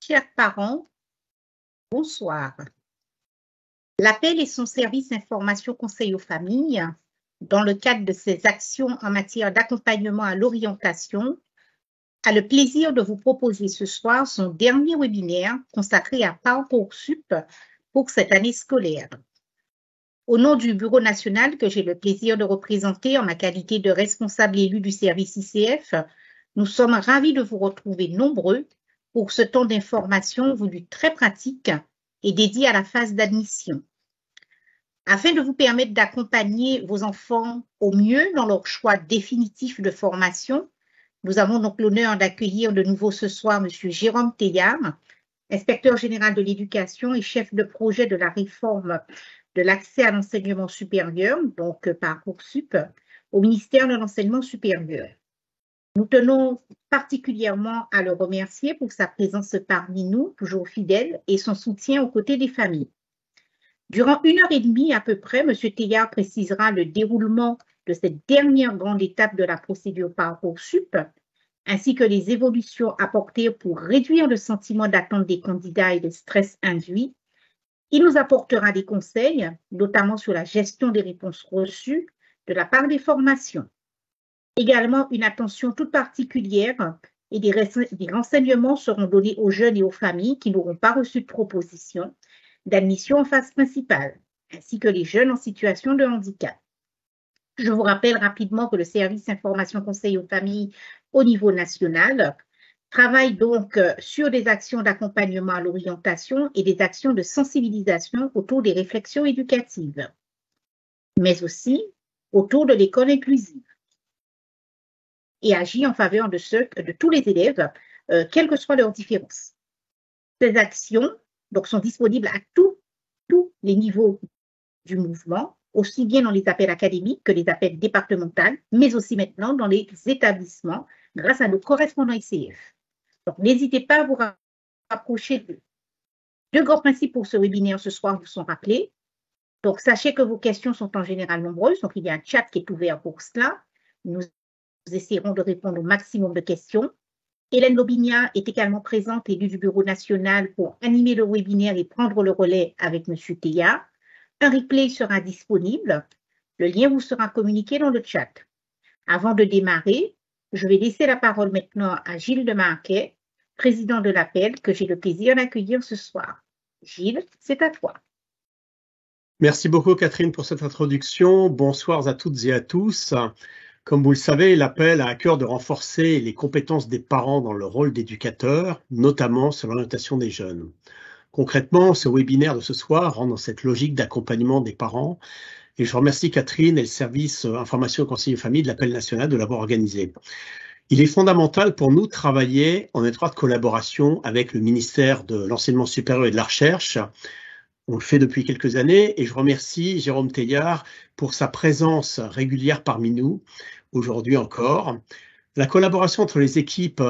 Chers parents, bonsoir. L'APEL et son service information conseil aux familles, dans le cadre de ses actions en matière d'accompagnement à l'orientation, a le plaisir de vous proposer ce soir son dernier webinaire consacré à Parcoursup pour cette année scolaire. Au nom du Bureau national que j'ai le plaisir de représenter en ma qualité de responsable élu du service ICF, nous sommes ravis de vous retrouver nombreux pour ce temps d'information voulu très pratique et dédié à la phase d'admission. Afin de vous permettre d'accompagner vos enfants au mieux dans leur choix définitif de formation, nous avons donc l'honneur d'accueillir de nouveau ce soir M. Jérôme Teilhard, inspecteur général de l'éducation et chef de projet de la réforme de l'accès à l'enseignement supérieur, donc Parcoursup, au ministère de l'Enseignement supérieur. Nous tenons particulièrement à le remercier pour sa présence parmi nous, toujours fidèle, et son soutien aux côtés des familles. Durant 1h30 à peu près, M. Teilhard précisera le déroulement de cette dernière grande étape de la procédure Parcoursup, ainsi que les évolutions apportées pour réduire le sentiment d'attente des candidats et le stress induit. Il nous apportera des conseils, notamment sur la gestion des réponses reçues de la part des formations. Également, une attention toute particulière et des renseignements seront donnés aux jeunes et aux familles qui n'auront pas reçu de proposition d'admission en phase principale, ainsi que les jeunes en situation de handicap. Je vous rappelle rapidement que le service information conseil aux familles au niveau national travaille donc sur des actions d'accompagnement à l'orientation et des actions de sensibilisation autour des réflexions éducatives, mais aussi autour de l'école inclusive, et agit en faveur de tous les élèves, quelles que soient leurs différences. Ces actions donc, sont disponibles à tous les niveaux du mouvement, aussi bien dans les appels académiques que les appels départementaux, mais aussi maintenant dans les établissements, grâce à nos correspondants ICF. Donc, n'hésitez pas à vous rapprocher d'eux. Deux grands principes pour ce webinaire ce soir vous sont rappelés. Donc, sachez que vos questions sont en général nombreuses. Donc, il y a un chat qui est ouvert pour cela. Nous essaierons de répondre au maximum de questions. Hélène Lobigna est également présente, élue du Bureau national, pour animer le webinaire et prendre le relais avec M. Teilhard. Un replay sera disponible. Le lien vous sera communiqué dans le chat. Avant de démarrer, je vais laisser la parole maintenant à Gilles de Marquet, président de l'APEL, que j'ai le plaisir d'accueillir ce soir. Gilles, c'est à toi. Merci beaucoup, Catherine, pour cette introduction. Bonsoir à toutes et à tous. Comme vous le savez, l'APEL a à cœur de renforcer les compétences des parents dans le rôle d'éducateur, notamment sur l'orientation des jeunes. Concrètement, ce webinaire de ce soir rentre dans cette logique d'accompagnement des parents. Et je remercie Catherine et le service information et conseil aux familles de l'APEL national de l'avoir organisé. Il est fondamental pour nous de travailler en étroite collaboration avec le ministère de l'Enseignement supérieur et de la Recherche. On le fait depuis quelques années et je remercie Jérôme Teilhard pour sa présence régulière parmi nous, aujourd'hui encore. La collaboration entre les équipes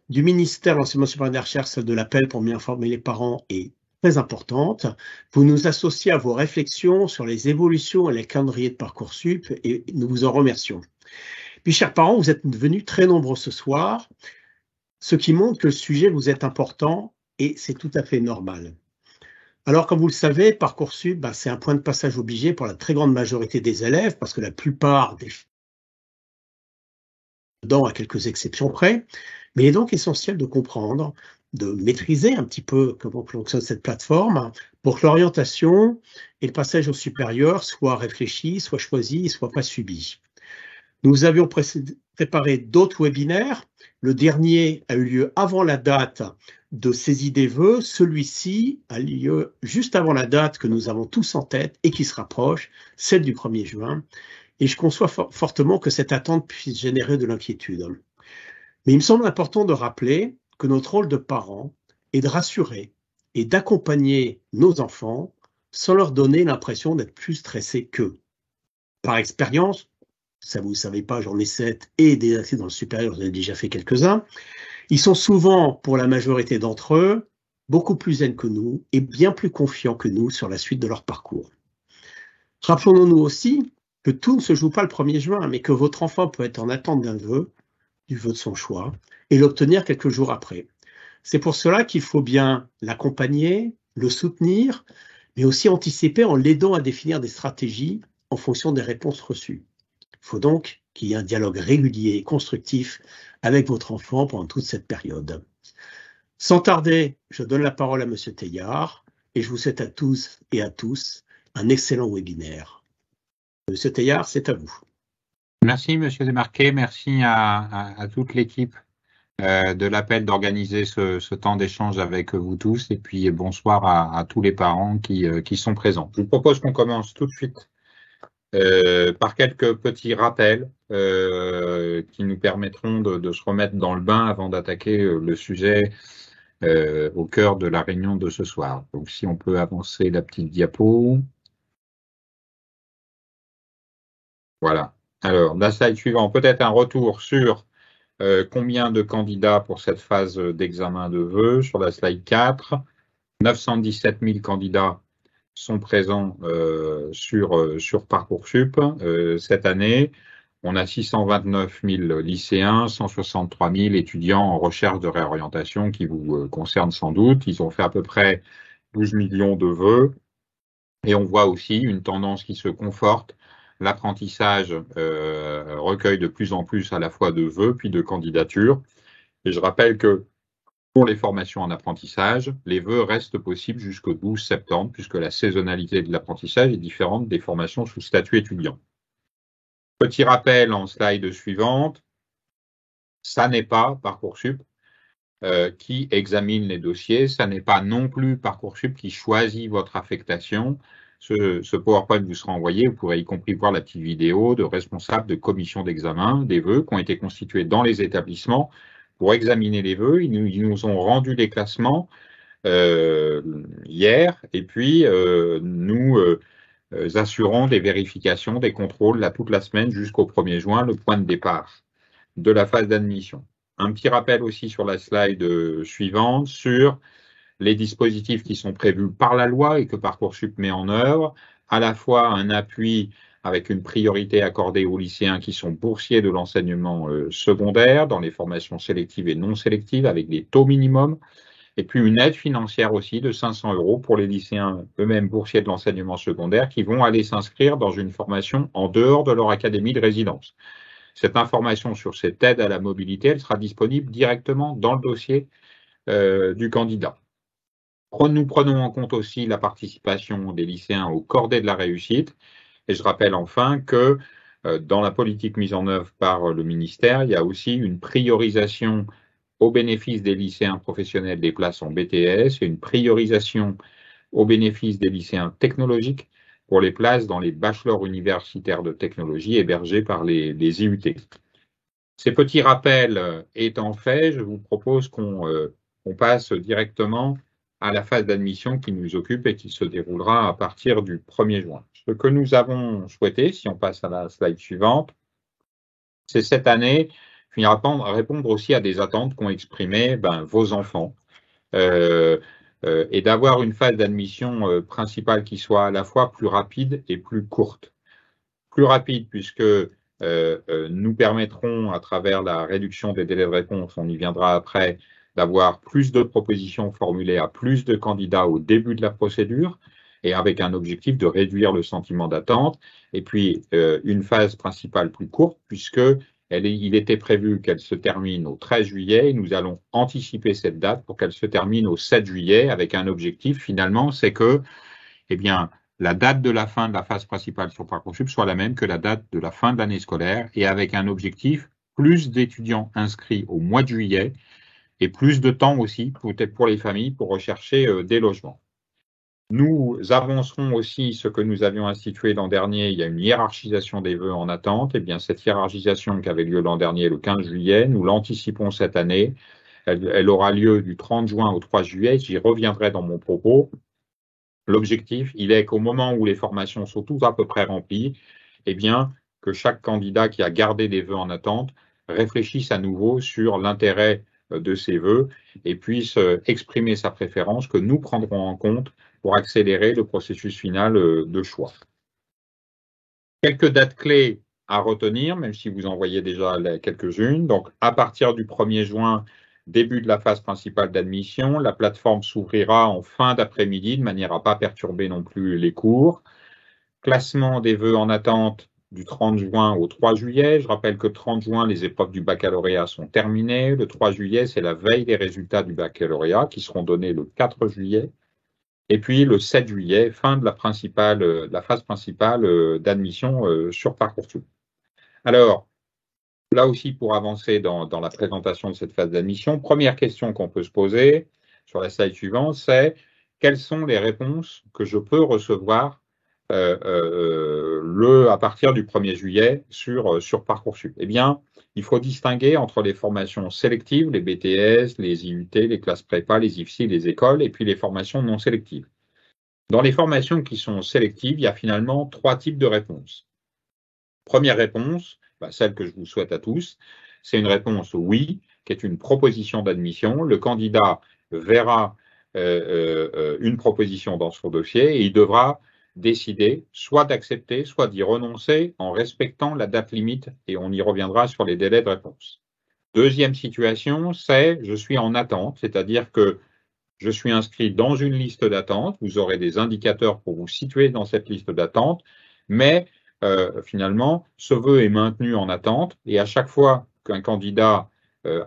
du ministère de l'Enseignement supérieur et de la Recherche, celle de l'APEL pour mieux informer les parents, est très importante. Vous nous associez à vos réflexions sur les évolutions et les calendriers de Parcoursup et nous vous en remercions. Puis, chers parents, vous êtes venus très nombreux ce soir, ce qui montre que le sujet vous est important et c'est tout à fait normal. Alors, comme vous le savez, Parcoursup, c'est un point de passage obligé pour la très grande majorité des élèves, parce que la plupart des dedans, à quelques exceptions près, mais il est donc essentiel de comprendre, de maîtriser un petit peu comment fonctionne cette plateforme pour que l'orientation et le passage au supérieur soient réfléchis, soient choisis, soient pas subis. Nous avions préparé d'autres webinaires. Le dernier a eu lieu avant la date de saisie des vœux. Celui-ci a lieu juste avant la date que nous avons tous en tête et qui se rapproche, celle du 1er juin. Et je conçois fortement que cette attente puisse générer de l'inquiétude. Mais il me semble important de rappeler que notre rôle de parents est de rassurer et d'accompagner nos enfants sans leur donner l'impression d'être plus stressés qu'eux. Par expérience, ça vous ne savez pas, j'en ai 7 et des accès dans le supérieur, j'en ai déjà fait quelques-uns. Ils sont souvent, pour la majorité d'entre eux, beaucoup plus zen que nous et bien plus confiants que nous sur la suite de leur parcours. Rappelons-nous aussi que tout ne se joue pas le 1er juin, mais que votre enfant peut être en attente d'un vœu, du vœu de son choix, et l'obtenir quelques jours après. C'est pour cela qu'il faut bien l'accompagner, le soutenir, mais aussi anticiper en l'aidant à définir des stratégies en fonction des réponses reçues. Il faut donc qu'il y ait un dialogue régulier et constructif avec votre enfant pendant toute cette période. Sans tarder, je donne la parole à Monsieur Teilhard et je vous souhaite à tous et à tous un excellent webinaire. Monsieur Teilhard, c'est à vous. Merci, Monsieur Desmarquet. Merci à toute l'équipe de l'appel d'organiser ce temps d'échange avec vous tous. Et puis, bonsoir à tous les parents qui sont présents. Je vous propose qu'on commence tout de suite par quelques petits rappels qui nous permettront de se remettre dans le bain avant d'attaquer le sujet au cœur de la réunion de ce soir. Donc, si on peut avancer la petite diapo. Voilà. Alors, la slide suivante, peut-être un retour sur combien de candidats pour cette phase d'examen de vœux. Sur la slide 4, 917 000 candidats sont présents sur Parcoursup cette année. On a 629 000 lycéens, 163 000 étudiants en recherche de réorientation qui vous concernent sans doute. Ils ont fait à peu près 12 millions de vœux. Et on voit aussi une tendance qui se conforte. L'apprentissage recueille de plus en plus à la fois de vœux puis de candidatures. Et je rappelle que pour les formations en apprentissage, les vœux restent possibles jusqu'au 12 septembre, puisque la saisonnalité de l'apprentissage est différente des formations sous statut étudiant. Petit rappel en slide suivante, ça n'est pas Parcoursup qui examine les dossiers, ça n'est pas non plus Parcoursup qui choisit votre affectation. Ce PowerPoint vous sera envoyé, vous pourrez y compris voir la petite vidéo de responsables de commission d'examen des vœux qui ont été constitués dans les établissements pour examiner les vœux. Ils nous ont rendu les classements hier et puis nous assurons des vérifications, des contrôles là, toute la semaine jusqu'au 1er juin, le point de départ de la phase d'admission. Un petit rappel aussi sur la slide suivante sur les dispositifs qui sont prévus par la loi et que Parcoursup met en œuvre, à la fois un appui avec une priorité accordée aux lycéens qui sont boursiers de l'enseignement secondaire dans les formations sélectives et non sélectives avec des taux minimums, et puis une aide financière aussi de 500 € pour les lycéens eux-mêmes boursiers de l'enseignement secondaire qui vont aller s'inscrire dans une formation en dehors de leur académie de résidence. Cette information sur cette aide à la mobilité, elle sera disponible directement dans le dossier du candidat. Nous prenons en compte aussi la participation des lycéens au cordée de la réussite. Et je rappelle enfin que dans la politique mise en œuvre par le ministère, il y a aussi une priorisation au bénéfice des lycéens professionnels des places en BTS et une priorisation au bénéfice des lycéens technologiques pour les places dans les bachelors universitaires de technologie hébergés par les IUT. Ces petits rappels étant faits, je vous propose qu'on passe directement à la phase d'admission qui nous occupe et qui se déroulera à partir du 1er juin. Ce que nous avons souhaité, si on passe à la slide suivante, c'est cette année répondre aussi à des attentes qu'ont exprimées vos enfants et d'avoir une phase d'admission principale qui soit à la fois plus rapide et plus courte. Plus rapide puisque nous permettrons, à travers la réduction des délais de réponse, on y viendra après, d'avoir plus de propositions formulées à plus de candidats au début de la procédure et avec un objectif de réduire le sentiment d'attente. Et puis, une phase principale plus courte puisque il était prévu qu'elle se termine au 13 juillet et nous allons anticiper cette date pour qu'elle se termine au 7 juillet avec un objectif finalement, c'est que, la date de la fin de la phase principale sur Parcoursup soit la même que la date de la fin de l'année scolaire et avec un objectif, plus d'étudiants inscrits au mois de juillet et plus de temps aussi, peut-être pour les familles, pour rechercher des logements. Nous avancerons aussi ce que nous avions institué l'an dernier, il y a une hiérarchisation des vœux en attente. Cette hiérarchisation qui avait lieu l'an dernier le 15 juillet, nous l'anticipons cette année. Elle aura lieu du 30 juin au 3 juillet, j'y reviendrai dans mon propos. L'objectif, il est qu'au moment où les formations sont toutes à peu près remplies, que chaque candidat qui a gardé des vœux en attente réfléchisse à nouveau sur l'intérêt de ses vœux et puisse exprimer sa préférence que nous prendrons en compte pour accélérer le processus final de choix. Quelques dates clés à retenir, même si vous en voyez déjà quelques-unes. Donc, à partir du 1er juin, Début de la phase principale d'admission, la plateforme s'ouvrira en fin d'après-midi de manière à ne pas perturber non plus les cours. Classement des vœux en attente du 30 juin au 3 juillet. Je rappelle que le 30 juin, les épreuves du baccalauréat sont terminées. Le 3 juillet, c'est la veille des résultats du baccalauréat qui seront donnés le 4 juillet. Et puis le 7 juillet, fin de la phase principale d'admission sur Parcoursup. Alors, là aussi, pour avancer dans la présentation de cette phase d'admission, première question qu'on peut se poser sur la slide suivante, c'est quelles sont les réponses que je peux recevoir à partir du 1er juillet sur Parcoursup. Eh bien, il faut distinguer entre les formations sélectives, les BTS, les IUT, les classes prépa, les IFSI, les écoles, et puis les formations non sélectives. Dans les formations qui sont sélectives, il y a finalement 3 types de réponses. Première réponse, celle que je vous souhaite à tous, c'est une réponse oui, qui est une proposition d'admission. Le candidat verra une proposition dans son dossier et il devra décider soit d'accepter, soit d'y renoncer en respectant la date limite, et on y reviendra sur les délais de réponse. Deuxième situation, c'est je suis en attente, c'est-à-dire que je suis inscrit dans une liste d'attente, vous aurez des indicateurs pour vous situer dans cette liste d'attente, mais finalement, ce vœu est maintenu en attente, et à chaque fois qu'un candidat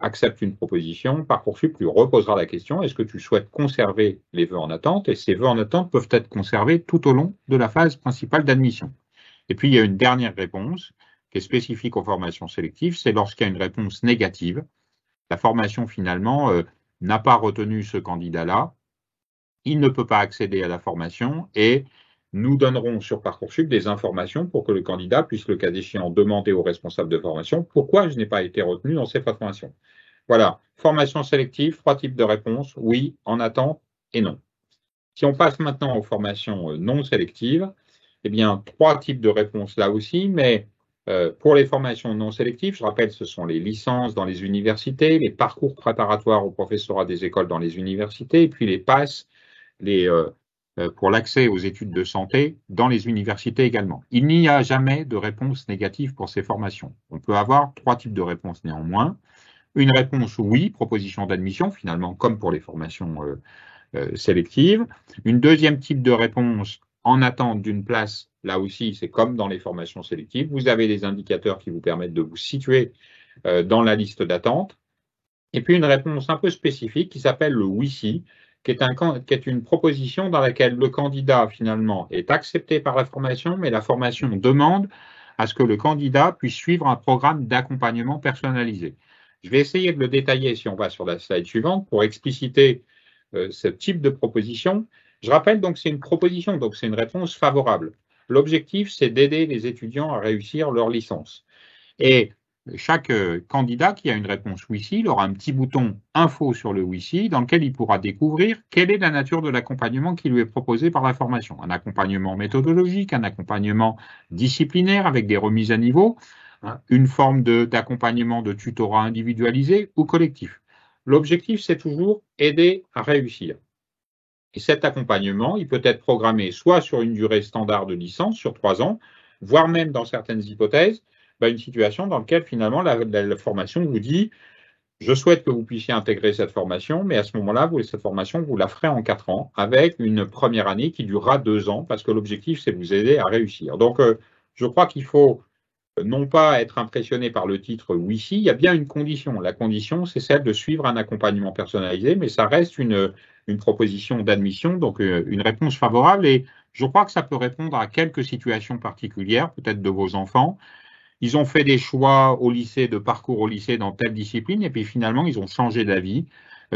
accepte une proposition, Parcoursup lui reposera la question, est-ce que tu souhaites conserver les vœux en attente? Et ces vœux en attente peuvent être conservés tout au long de la phase principale d'admission. Et puis, il y a une dernière réponse qui est spécifique aux formations sélectives, c'est lorsqu'il y a une réponse négative. La formation, finalement, n'a pas retenu ce candidat-là, il ne peut pas accéder à la formation et nous donnerons sur Parcoursup des informations pour que le candidat puisse, le cas échéant, demander au responsable de formation pourquoi je n'ai pas été retenu dans cette formation. Voilà, formation sélective, 3 types de réponses, oui, en attente et non. Si on passe maintenant aux formations non sélectives, eh bien, 3 types de réponses là aussi, mais pour les formations non sélectives, je rappelle, ce sont les licences dans les universités, les parcours préparatoires au professorat des écoles dans les universités, et puis les PASS, pour l'accès aux études de santé dans les universités également. Il n'y a jamais de réponse négative pour ces formations. On peut avoir 3 types de réponses néanmoins. Une réponse oui, proposition d'admission, finalement, comme pour les formations sélectives. Une deuxième type de réponse en attente d'une place, là aussi, c'est comme dans les formations sélectives. Vous avez des indicateurs qui vous permettent de vous situer dans la liste d'attente. Et puis une réponse un peu spécifique qui s'appelle le oui-si, qui est une proposition dans laquelle le candidat, finalement, est accepté par la formation, mais la formation demande à ce que le candidat puisse suivre un programme d'accompagnement personnalisé. Je vais essayer de le détailler si on va sur la slide suivante pour expliciter ce type de proposition. Je rappelle donc c'est une proposition, donc c'est une réponse favorable. L'objectif, c'est d'aider les étudiants à réussir leur licence. Et chaque candidat qui a une réponse oui-si, il aura un petit bouton info sur le oui-si dans lequel il pourra découvrir quelle est la nature de l'accompagnement qui lui est proposé par la formation. Un accompagnement méthodologique, un accompagnement disciplinaire avec des remises à niveau, une forme d'accompagnement de tutorat individualisé ou collectif. L'objectif, c'est toujours aider à réussir. Et cet accompagnement, il peut être programmé soit sur une durée standard de licence, sur 3 ans, voire même dans certaines hypothèses, une situation dans laquelle finalement la formation vous dit je souhaite que vous puissiez intégrer cette formation, mais à ce moment-là, cette formation, vous la ferez en 4 ans, avec une première année qui durera 2 ans, parce que l'objectif, c'est de vous aider à réussir. Donc, je crois qu'il faut non pas être impressionné par le titre oui-si, il y a bien une condition. La condition, c'est celle de suivre un accompagnement personnalisé, mais ça reste une proposition d'admission, donc une réponse favorable, et je crois que ça peut répondre à quelques situations particulières, peut-être de vos enfants. Ils ont fait des choix au lycée, de parcours au lycée dans telle discipline, et puis finalement, ils ont changé d'avis.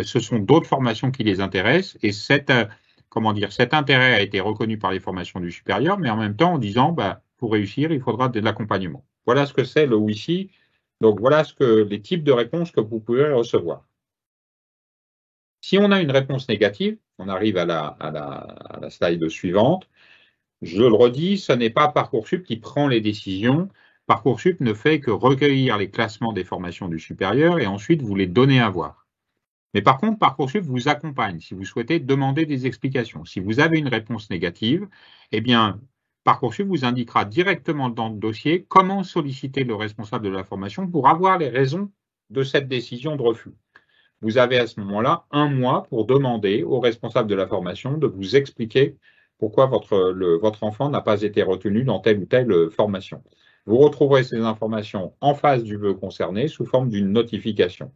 Ce sont d'autres formations qui les intéressent, et cet intérêt a été reconnu par les formations du supérieur, mais en même temps, en disant, pour réussir, il faudra de l'accompagnement. Voilà ce que c'est le oui-si. Donc, voilà les types de réponses que vous pouvez recevoir. Si on a une réponse négative, on arrive à la slide suivante. Je le redis, ce n'est pas Parcoursup qui prend les décisions. Parcoursup ne fait que recueillir les classements des formations du supérieur et ensuite vous les donner à voir. Mais par contre, Parcoursup vous accompagne si vous souhaitez demander des explications. Si vous avez une réponse négative, eh bien, Parcoursup vous indiquera directement dans le dossier comment solliciter le responsable de la formation pour avoir les raisons de cette décision de refus. vous avez à ce moment-là 1 mois pour demander au responsable de la formation de vous expliquer pourquoi votre enfant n'a pas été retenu dans telle ou telle formation. Vous retrouverez ces informations en face du vœu concerné sous forme d'une notification.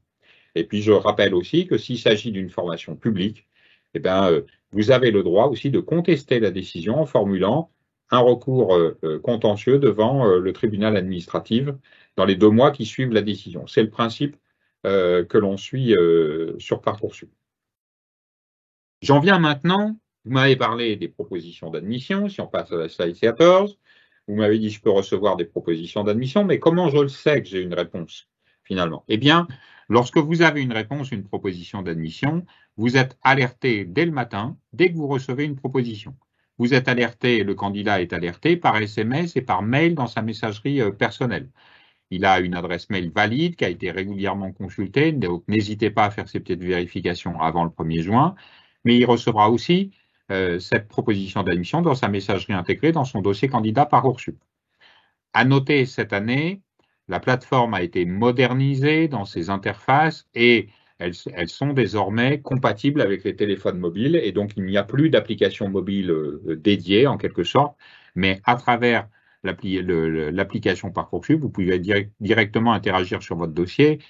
Et puis, je rappelle aussi que s'il s'agit d'une formation publique, eh bien, vous avez le droit aussi de contester la décision en formulant un recours contentieux devant le tribunal administratif dans les 2 mois qui suivent la décision. C'est le principe que l'on suit sur Parcoursup. J'en viens maintenant, vous m'avez parlé des propositions d'admission, si on passe à la slide 14, vous m'avez dit je peux recevoir des propositions d'admission, mais comment je le sais que j'ai une réponse finalement? Eh bien, lorsque vous avez une réponse, une proposition d'admission, vous êtes alerté dès le matin, dès que vous recevez une proposition. Vous êtes alerté, le candidat est alerté par SMS et par mail dans sa messagerie personnelle. Il a une adresse mail valide qui a été régulièrement consultée, donc n'hésitez pas à faire ces petites vérifications avant le 1er juin, mais il recevra aussi cette proposition d'admission dans sa messagerie intégrée dans son dossier candidat Parcoursup. À noter, cette année, la plateforme a été modernisée dans ses interfaces et elles sont désormais compatibles avec les téléphones mobiles et donc il n'y a plus d'application mobile dédiée en quelque sorte, mais à travers l'application Parcoursup, vous pouvez directement interagir sur votre dossier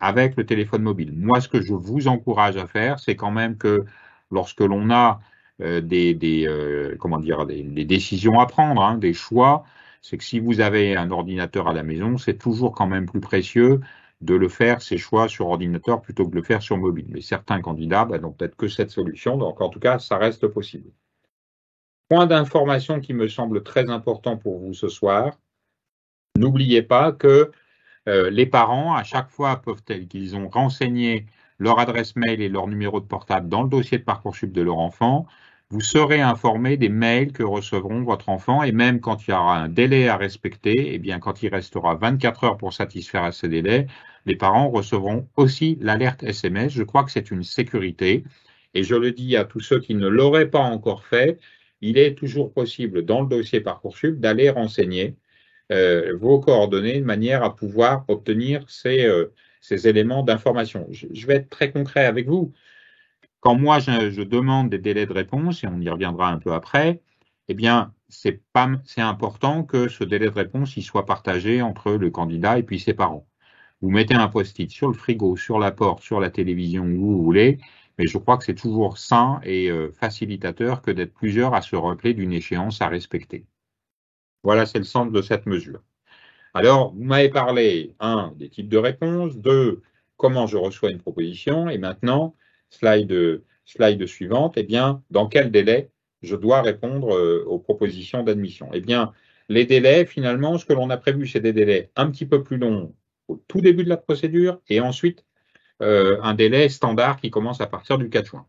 avec le téléphone mobile. Moi, ce que je vous encourage à faire, c'est quand même que lorsque l'on a des décisions à prendre, hein, des choix, c'est que si vous avez un ordinateur à la maison, c'est toujours quand même plus précieux de le faire, ces choix sur ordinateur, plutôt que de le faire sur mobile. Mais certains candidats n'ont peut-être que cette solution, donc en tout cas, ça reste possible. Point d'information qui me semble très important pour vous ce soir, n'oubliez pas que les parents, à chaque fois qu'ils ont renseigné leur adresse mail et leur numéro de portable dans le dossier de Parcoursup de leur enfant, vous serez informé des mails que recevront votre enfant et même quand il y aura un délai à respecter, eh bien quand il restera 24 heures pour satisfaire à ce délai, les parents recevront aussi l'alerte SMS. Je crois que c'est une sécurité et je le dis à tous ceux qui ne l'auraient pas encore fait, il est toujours possible dans le dossier Parcoursup d'aller renseigner vos coordonnées de manière à pouvoir obtenir ces éléments d'information. Je vais être très concret avec vous. Quand moi, je demande des délais de réponse, et on y reviendra un peu après, eh bien, c'est important que ce délai de réponse il soit partagé entre le candidat et puis ses parents. Vous mettez un post-it sur le frigo, sur la porte, sur la télévision, où vous voulez, mais je crois que c'est toujours sain et facilitateur que d'être plusieurs à se rappeler d'une échéance à respecter. Voilà, c'est le centre de cette mesure. Alors, vous m'avez parlé, 1, des types de réponses, 2, comment je reçois une proposition, et maintenant, slide suivante, eh bien, dans quel délai je dois répondre aux propositions d'admission? Eh bien, les délais, finalement, ce que l'on a prévu, c'est des délais un petit peu plus longs au tout début de la procédure, et ensuite, un délai standard qui commence à partir du 4 juin.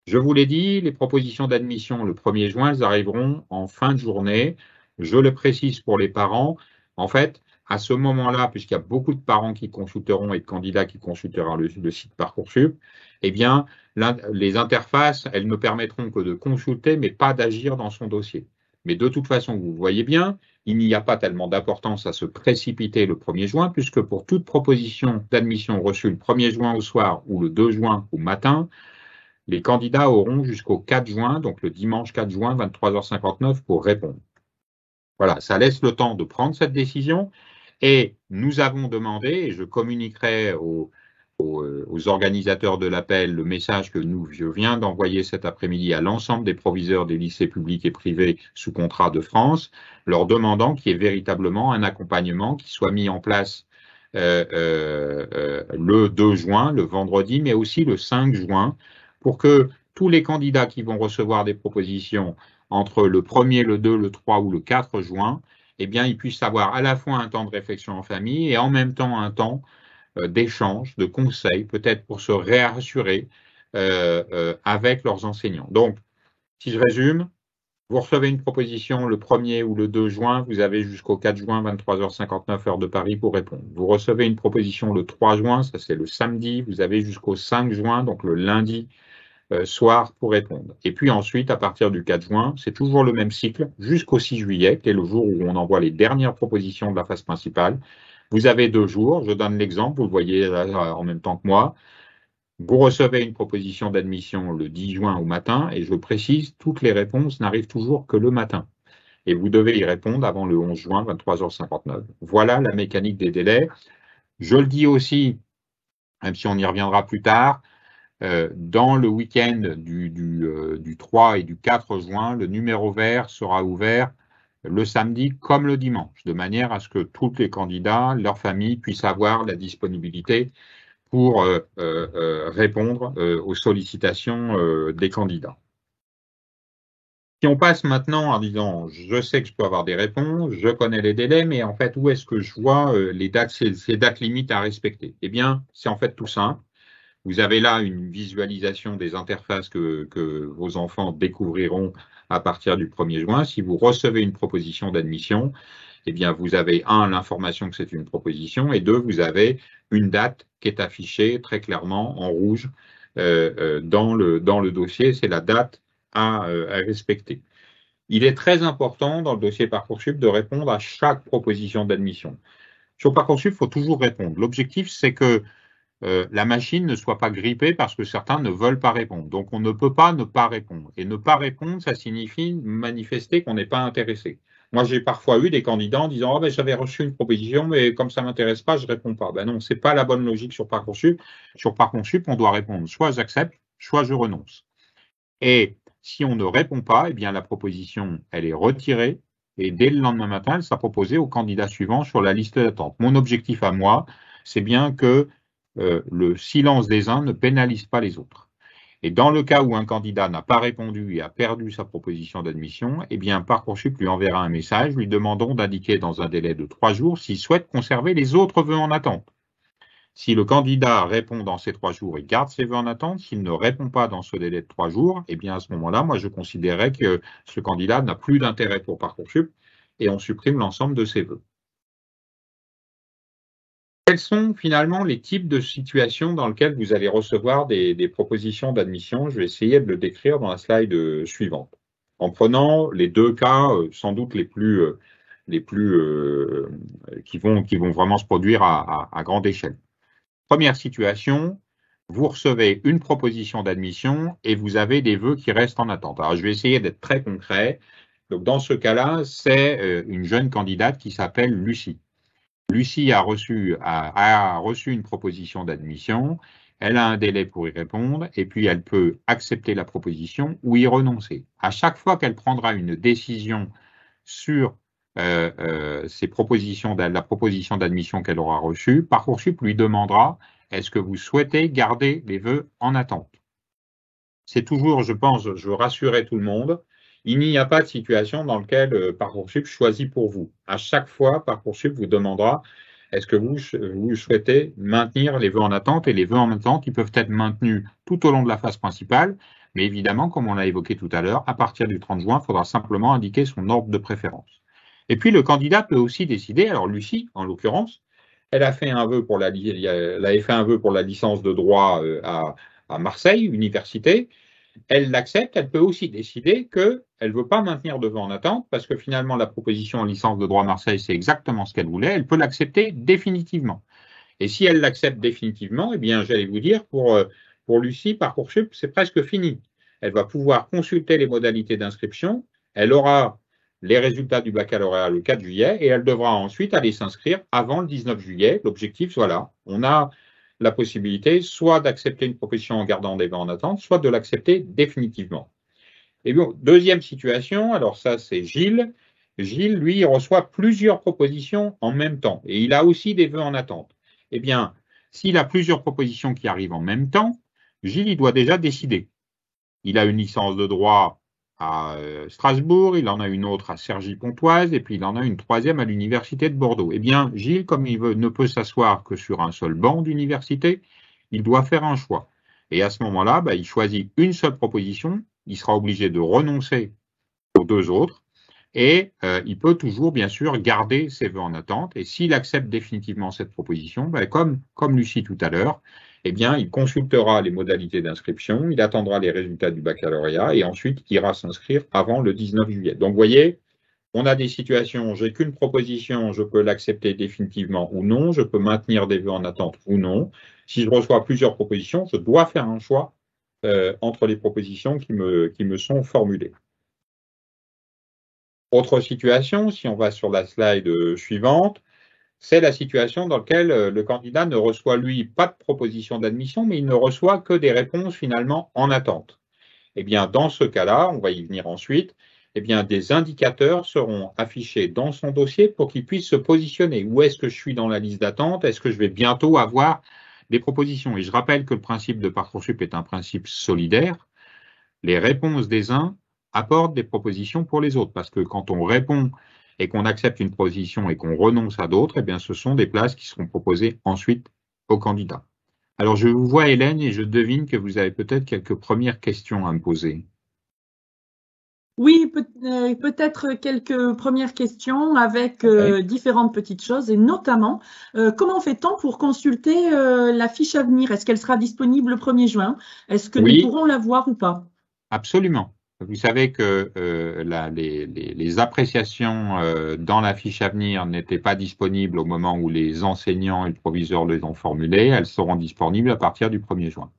Je vous l'ai dit, les propositions d'admission le 1er juin, elles arriveront en fin de journée. Je le précise pour les parents. En fait, à ce moment-là, puisqu'il y a beaucoup de parents qui consulteront et de candidats qui consulteront le site Parcoursup, eh bien, les interfaces, elles ne permettront que de consulter, mais pas d'agir dans son dossier. Mais de toute façon, vous voyez bien, il n'y a pas tellement d'importance à se précipiter le 1er juin, puisque pour toute proposition d'admission reçue le 1er juin au soir ou le 2 juin au matin, les candidats auront jusqu'au 4 juin, donc le dimanche 4 juin, 23h59, pour répondre. Voilà, ça laisse le temps de prendre cette décision et nous avons demandé, et je communiquerai aux organisateurs de l'appel le message que je viens d'envoyer cet après-midi à l'ensemble des proviseurs des lycées publics et privés sous contrat de France, leur demandant qu'il y ait véritablement un accompagnement qui soit mis en place le 2 juin, le vendredi, mais aussi le 5 juin, pour que tous les candidats qui vont recevoir des propositions entre le 1er, le 2, le 3 ou le 4 juin, eh bien, ils puissent avoir à la fois un temps de réflexion en famille et en même temps un temps d'échange, de conseils, peut-être pour se réassurer avec leurs enseignants. Donc, si je résume, vous recevez une proposition le 1er ou le 2 juin, vous avez jusqu'au 4 juin, 23h59 heure de Paris pour répondre. Vous recevez une proposition le 3 juin, ça c'est le samedi, vous avez jusqu'au 5 juin, donc le lundi soir pour répondre. Et puis ensuite, à partir du 4 juin, c'est toujours le même cycle, jusqu'au 6 juillet, qui est le jour où on envoie les dernières propositions de la phase principale. Vous avez 2 jours, je donne l'exemple, vous le voyez là, en même temps que moi. Vous recevez une proposition d'admission le 10 juin au matin, et je précise, toutes les réponses n'arrivent toujours que le matin. Et vous devez y répondre avant le 11 juin, 23h59. Voilà la mécanique des délais. Je le dis aussi, même si on y reviendra plus tard, dans le week-end du 3 et du 4 juin, le numéro vert sera ouvert le samedi comme le dimanche, de manière à ce que tous les candidats, leurs familles, puissent avoir la disponibilité pour répondre aux sollicitations des candidats. Si on passe maintenant en disant, je sais que je peux avoir des réponses, je connais les délais, mais en fait, où est-ce que je vois les dates, ces dates limites à respecter? Eh bien, c'est en fait tout simple. Vous avez là une visualisation des interfaces que vos enfants découvriront à partir du 1er juin. Si vous recevez une proposition d'admission, eh bien, vous avez l'information que c'est une proposition, et 2, vous avez une date qui est affichée très clairement en rouge dans le dossier. C'est la date à respecter. Il est très important dans le dossier Parcoursup de répondre à chaque proposition d'admission. Sur Parcoursup, il faut toujours répondre. L'objectif, c'est que la machine ne soit pas grippée parce que certains ne veulent pas répondre. Donc, on ne peut pas ne pas répondre. Et ne pas répondre, ça signifie manifester qu'on n'est pas intéressé. Moi, j'ai parfois eu des candidats en disant « Ah ben, j'avais reçu une proposition, mais comme ça m'intéresse pas, je réponds pas. » Ben non, c'est pas la bonne logique sur Parcoursup. Sur Parcoursup, on doit répondre soit j'accepte, soit je renonce. Et si on ne répond pas, eh bien, la proposition, elle est retirée. Et dès le lendemain matin, elle sera proposée au candidat suivant sur la liste d'attente. Mon objectif à moi, c'est bien que le silence des uns ne pénalise pas les autres. Et dans le cas où un candidat n'a pas répondu et a perdu sa proposition d'admission, eh bien, Parcoursup lui enverra un message lui demandant d'indiquer dans un délai de 3 jours s'il souhaite conserver les autres vœux en attente. Si le candidat répond dans ces 3 jours, il garde ses vœux en attente. S'il ne répond pas dans ce délai de 3 jours, eh bien, à ce moment-là, moi, je considérais que ce candidat n'a plus d'intérêt pour Parcoursup et on supprime l'ensemble de ses vœux. Quels sont finalement les types de situations dans lesquelles vous allez recevoir des propositions d'admission? Je vais essayer de le décrire dans la slide suivante, en prenant les 2 cas sans doute les plus qui vont vraiment se produire à grande échelle. Première situation, vous recevez une proposition d'admission et vous avez des vœux qui restent en attente. Alors, je vais essayer d'être très concret. Donc, dans ce cas-là, c'est une jeune candidate qui s'appelle Lucie. Lucie a reçu une proposition d'admission, elle a un délai pour y répondre, et puis elle peut accepter la proposition ou y renoncer. À chaque fois qu'elle prendra une décision sur la proposition d'admission qu'elle aura reçue, Parcoursup lui demandera « Est-ce que vous souhaitez garder les vœux en attente ?» C'est toujours, je pense, je veux rassurer tout le monde, il n'y a pas de situation dans laquelle Parcoursup choisit pour vous. À chaque fois, Parcoursup vous demandera est-ce que vous souhaitez maintenir les vœux en attente, et les vœux en attente, ils peuvent être maintenus tout au long de la phase principale, mais évidemment, comme on l'a évoqué tout à l'heure, à partir du 30 juin, il faudra simplement indiquer son ordre de préférence. Et puis, le candidat peut aussi décider, alors Lucie, en l'occurrence, elle avait fait un vœu pour la licence de droit à Marseille, université. Elle l'accepte, elle peut aussi décider qu'elle ne veut pas maintenir de vœux en attente parce que finalement la proposition en licence de droit à Marseille, c'est exactement ce qu'elle voulait, elle peut l'accepter définitivement. Et si elle l'accepte définitivement, eh bien j'allais vous dire, pour Lucie, Parcoursup, c'est presque fini. Elle va pouvoir consulter les modalités d'inscription, elle aura les résultats du baccalauréat le 4 juillet et elle devra ensuite aller s'inscrire avant le 19 juillet. L'objectif, voilà, on a la possibilité soit d'accepter une proposition en gardant des vœux en attente, soit de l'accepter définitivement. Et bien, deuxième situation, alors ça c'est Gilles. Gilles, lui, il reçoit plusieurs propositions en même temps et il a aussi des vœux en attente. Eh bien, s'il a plusieurs propositions qui arrivent en même temps, Gilles, il doit déjà décider. Il a une licence de droit à Strasbourg, il en a une autre à Cergy-Pontoise, et puis il en a une troisième à l'université de Bordeaux. Eh bien, Gilles, comme il ne peut s'asseoir que sur un seul banc d'université, il doit faire un choix. Et à ce moment-là, il choisit une seule proposition, il sera obligé de renoncer aux 2 autres, et il peut toujours, bien sûr, garder ses vœux en attente, et s'il accepte définitivement cette proposition, comme Lucie tout à l'heure, eh bien, il consultera les modalités d'inscription, il attendra les résultats du baccalauréat et ensuite ira s'inscrire avant le 19 juillet. Donc, vous voyez, on a des situations, j'ai qu'une proposition, je peux l'accepter définitivement ou non, je peux maintenir des vœux en attente ou non. Si je reçois plusieurs propositions, je dois faire un choix entre les propositions qui me sont formulées. Autre situation, si on va sur la slide suivante, c'est la situation dans laquelle le candidat ne reçoit, lui, pas de proposition d'admission, mais il ne reçoit que des réponses finalement en attente. Eh bien, dans ce cas-là, on va y venir ensuite, eh bien, des indicateurs seront affichés dans son dossier pour qu'il puisse se positionner. Où est-ce que je suis dans la liste d'attente? Est-ce que je vais bientôt avoir des propositions? Et je rappelle que le principe de Parcoursup est un principe solidaire. Les réponses des uns apportent des propositions pour les autres, parce que quand on répond et qu'on accepte une proposition et qu'on renonce à d'autres, eh bien, ce sont des places qui seront proposées ensuite aux candidats. Alors, je vous vois, Hélène, et je devine que vous avez peut-être quelques premières questions à me poser. Oui, peut-être quelques premières questions avec différentes petites choses, et notamment, comment fait-on pour consulter la fiche à venir? Est-ce qu'elle sera disponible le 1er juin? Est-ce que nous pourrons la voir ou pas? Absolument. Vous savez que les appréciations dans la fiche à venir n'étaient pas disponibles au moment où les enseignants et le proviseur les ont formulées. Elles seront disponibles à partir du 1er juin.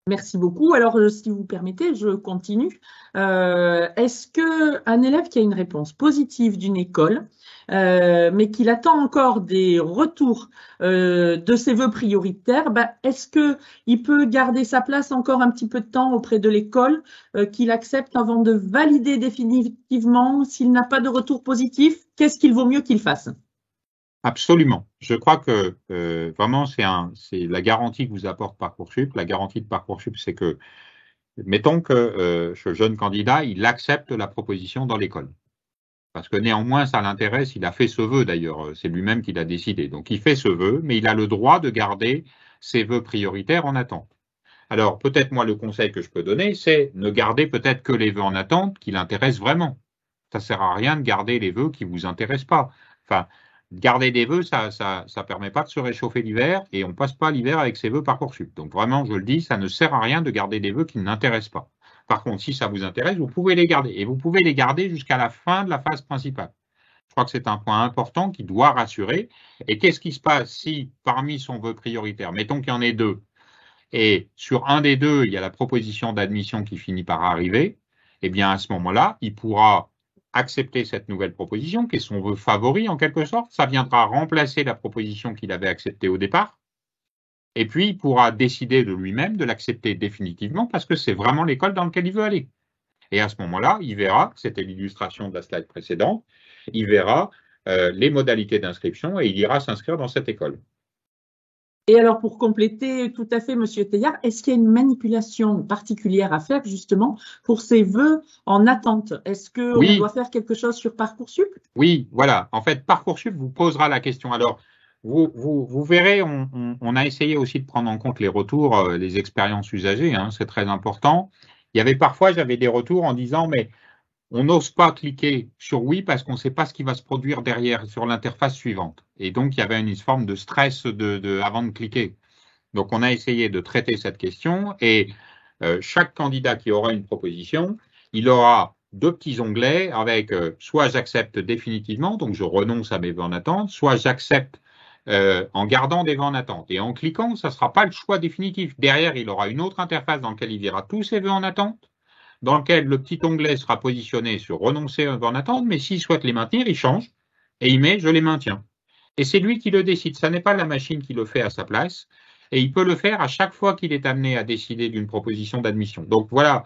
Merci beaucoup. Alors, si vous permettez, je continue. Est-ce qu'un élève qui a une réponse positive d'une école, mais qu'il attend encore des retours de ses vœux prioritaires, est-ce qu'il peut garder sa place encore un petit peu de temps auprès de l'école qu'il accepte avant de valider définitivement s'il n'a pas de retour positif? Qu'est-ce qu'il vaut mieux qu'il fasse? Absolument. Je crois que vraiment, c'est la garantie que vous apporte Parcoursup. La garantie de Parcoursup, c'est que, mettons que ce jeune candidat, il accepte la proposition dans l'école. Parce que néanmoins, ça l'intéresse, il a fait ce vœu d'ailleurs, c'est lui-même qui l'a décidé. Donc il fait ce vœu, mais il a le droit de garder ses vœux prioritaires en attente. Alors peut-être moi, le conseil que je peux donner, c'est ne garder peut-être que les vœux en attente qui l'intéressent vraiment. Ça sert à rien de garder les vœux qui vous intéressent pas. Enfin, garder des vœux, ça permet pas de se réchauffer l'hiver et on passe pas l'hiver avec ses vœux Parcoursup. Donc vraiment, je le dis, ça ne sert à rien de garder des vœux qui n'intéressent pas. Par contre, si ça vous intéresse, vous pouvez les garder et vous pouvez les garder jusqu'à la fin de la phase principale. Je crois que c'est un point important qui doit rassurer. Et qu'est-ce qui se passe si parmi son vœu prioritaire, mettons qu'il y en ait deux, et sur un des deux, il y a la proposition d'admission qui finit par arriver, eh bien à ce moment-là, il pourra accepter cette nouvelle proposition, qui est son vœu favori en quelque sorte. Ça viendra remplacer la proposition qu'il avait acceptée au départ. Et puis, il pourra décider de lui-même de l'accepter définitivement parce que c'est vraiment l'école dans laquelle il veut aller. Et à ce moment-là, il verra, c'était l'illustration de la slide précédente, il verra les modalités d'inscription et il ira s'inscrire dans cette école. Et alors, pour compléter tout à fait, Monsieur Teilhard, est-ce qu'il y a une manipulation particulière à faire justement pour ces vœux en attente? Est-ce qu'on doit faire quelque chose sur Parcoursup? Oui, voilà. En fait, Parcoursup vous posera la question. Alors, vous verrez, on a essayé aussi de prendre en compte les retours, les expériences usagées, hein, c'est très important. Il y avait parfois, j'avais des retours en disant, mais on n'ose pas cliquer sur oui parce qu'on ne sait pas ce qui va se produire derrière sur l'interface suivante. Et donc, il y avait une forme de stress avant de cliquer. Donc, on a essayé de traiter cette question et chaque candidat qui aura une proposition, il aura deux petits onglets avec soit j'accepte définitivement, donc je renonce à mes vœux en attente, soit j'accepte en gardant des vœux en attente. Et en cliquant, ça ne sera pas le choix définitif. Derrière, il aura une autre interface dans laquelle il verra tous ses vœux en attente, dans lequel le petit onglet sera positionné sur renoncer aux vœux en attente, mais s'il souhaite les maintenir, il change et il met je les maintiens. Et c'est lui qui le décide, ça n'est pas la machine qui le fait à sa place, et il peut le faire à chaque fois qu'il est amené à décider d'une proposition d'admission. Donc voilà,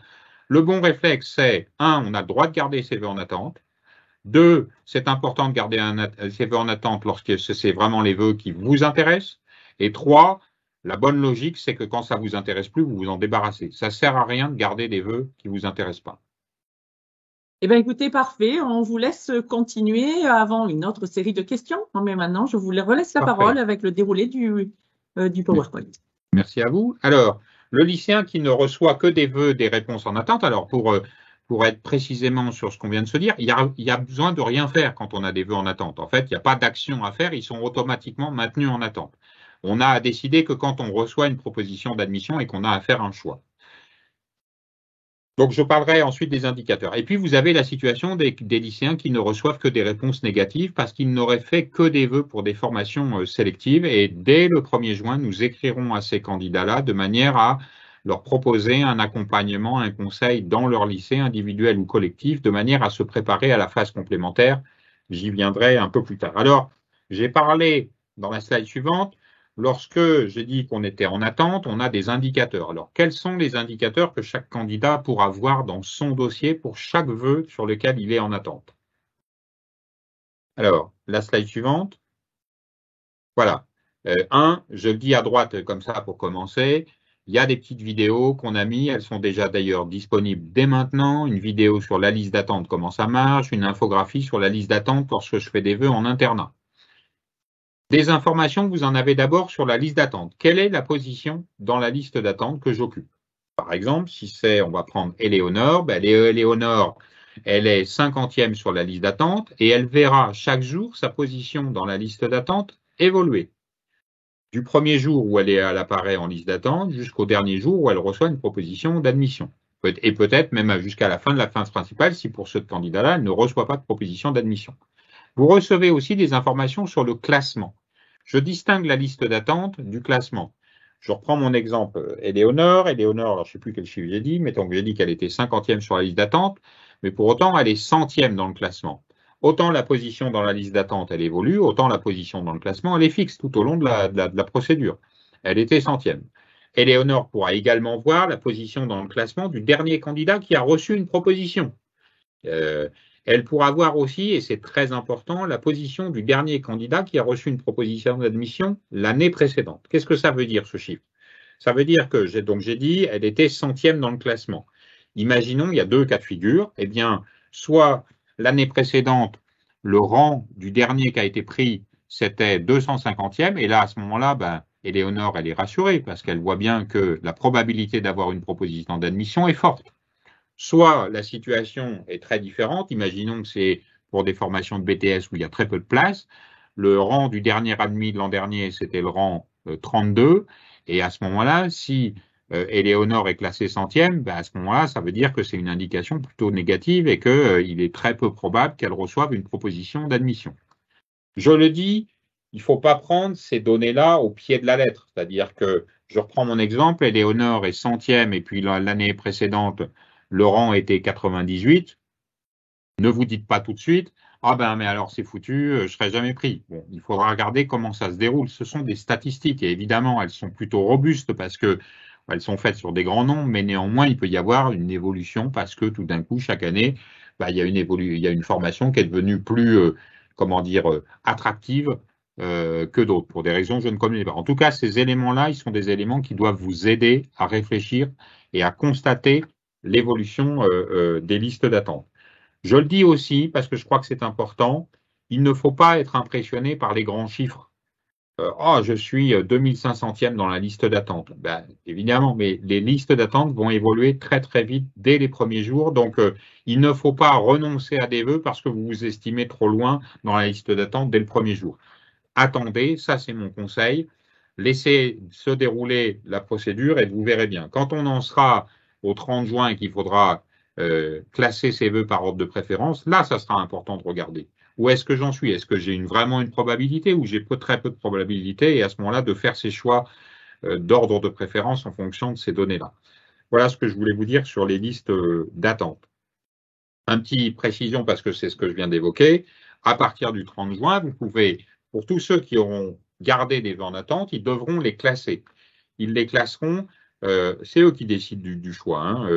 le bon réflexe, c'est 1, on a le droit de garder ses vœux en attente. 2, c'est important de garder ses vœux en attente lorsque c'est vraiment les vœux qui vous intéressent. Et 3, la bonne logique, c'est que quand ça vous intéresse plus, vous vous en débarrassez. Ça sert à rien de garder des vœux qui vous intéressent pas. Eh bien, écoutez, parfait. On vous laisse continuer avant une autre série de questions. Mais maintenant, je vous relaisse la parole avec le déroulé du PowerPoint. Merci à vous. Alors, le lycéen qui ne reçoit que des vœux, des réponses en attente, alors pour être précisément sur ce qu'on vient de se dire, il y a besoin de rien faire quand on a des vœux en attente. En fait, il n'y a pas d'action à faire, ils sont automatiquement maintenus en attente. On a à décider que quand on reçoit une proposition d'admission et qu'on a à faire un choix. Donc, je parlerai ensuite des indicateurs. Et puis, vous avez la situation des lycéens qui ne reçoivent que des réponses négatives parce qu'ils n'auraient fait que des vœux pour des formations sélectives. Et dès le 1er juin, nous écrirons à ces candidats-là de manière à leur proposer un accompagnement, un conseil dans leur lycée individuel ou collectif, de manière à se préparer à la phase complémentaire. J'y viendrai un peu plus tard. Alors, j'ai parlé dans la slide suivante. Lorsque j'ai dit qu'on était en attente, on a des indicateurs. Alors, quels sont les indicateurs que chaque candidat pourra voir dans son dossier pour chaque vœu sur lequel il est en attente? Alors, la slide suivante. Voilà. Je le dis à droite comme ça pour commencer. Il y a des petites vidéos qu'on a mis. Elles sont déjà d'ailleurs disponibles dès maintenant. Une vidéo sur la liste d'attente, comment ça marche. Une infographie sur la liste d'attente lorsque je fais des vœux en internat. Des informations, vous en avez d'abord sur la liste d'attente. Quelle est la position dans la liste d'attente que j'occupe? Par exemple, si c'est, on va prendre Éléonore, Éléonore, elle est 50e sur la liste d'attente et elle verra chaque jour sa position dans la liste d'attente évoluer. Du premier jour où elle apparaît en liste d'attente jusqu'au dernier jour où elle reçoit une proposition d'admission. Et peut-être même jusqu'à la fin de la phase principale si pour ce candidat-là, elle ne reçoit pas de proposition d'admission. Vous recevez aussi des informations sur le classement. Je distingue la liste d'attente du classement. Je reprends mon exemple. Éléonore, alors je ne sais plus quel chiffre j'ai dit, mettons que j'ai dit qu'elle était 50e sur la liste d'attente, mais pour autant, elle est 100e dans le classement. Autant la position dans la liste d'attente, elle évolue, autant la position dans le classement, elle est fixe tout au long de la procédure. Elle était 100e. Éléonore pourra également voir la position dans le classement du dernier candidat qui a reçu une proposition. Elle pourra voir aussi, et c'est très important, la position du dernier candidat qui a reçu une proposition d'admission l'année précédente. Qu'est-ce que ça veut dire, ce chiffre? Ça veut dire que, j'ai dit, elle était 100e dans le classement. Imaginons, il y a deux cas de figure. Eh bien, soit l'année précédente, le rang du dernier qui a été pris, c'était 250e, et là, à ce moment-là, Éléonore, elle est rassurée parce qu'elle voit bien que la probabilité d'avoir une proposition d'admission est forte. Soit la situation est très différente, imaginons que c'est pour des formations de BTS où il y a très peu de place, le rang du dernier admis de l'an dernier, c'était le rang 32, et à ce moment-là, si Éléonore est classée 100e, à ce moment-là, ça veut dire que c'est une indication plutôt négative et qu'il est très peu probable qu'elle reçoive une proposition d'admission. Je le dis, il ne faut pas prendre ces données-là au pied de la lettre, c'est-à-dire que je reprends mon exemple, Éléonore est 100e et puis l'année précédente, le rang était 98, ne vous dites pas tout de suite, mais alors c'est foutu, je ne serai jamais pris. Bon, il faudra regarder comment ça se déroule. Ce sont des statistiques et évidemment, elles sont plutôt robustes parce que elles sont faites sur des grands nombres, mais néanmoins, il peut y avoir une évolution parce que tout d'un coup, chaque année, il y a une formation qui est devenue plus, attractive que d'autres, pour des raisons que je ne connais pas. En tout cas, ces éléments-là, ils sont des éléments qui doivent vous aider à réfléchir et à constater l'évolution des listes d'attente. Je le dis aussi parce que je crois que c'est important, il ne faut pas être impressionné par les grands chiffres. Je suis 2500e dans la liste d'attente. Évidemment, mais les listes d'attente vont évoluer très très vite dès les premiers jours, donc il ne faut pas renoncer à des vœux parce que vous vous estimez trop loin dans la liste d'attente dès le premier jour. Attendez, ça c'est mon conseil, laissez se dérouler la procédure et vous verrez bien. Quand on en sera au 30 juin et qu'il faudra classer ses vœux par ordre de préférence, là, ça sera important de regarder. Où est-ce que j'en suis? Est-ce que j'ai vraiment une probabilité ou j'ai très peu de probabilité? Et à ce moment-là, de faire ses choix d'ordre de préférence en fonction de ces données-là. Voilà ce que je voulais vous dire sur les listes d'attente. Un petit précision parce que c'est ce que je viens d'évoquer. À partir du 30 juin, vous pouvez, pour tous ceux qui auront gardé des vœux en attente, ils devront les classer. Ils les classeront, c'est eux qui décident du choix.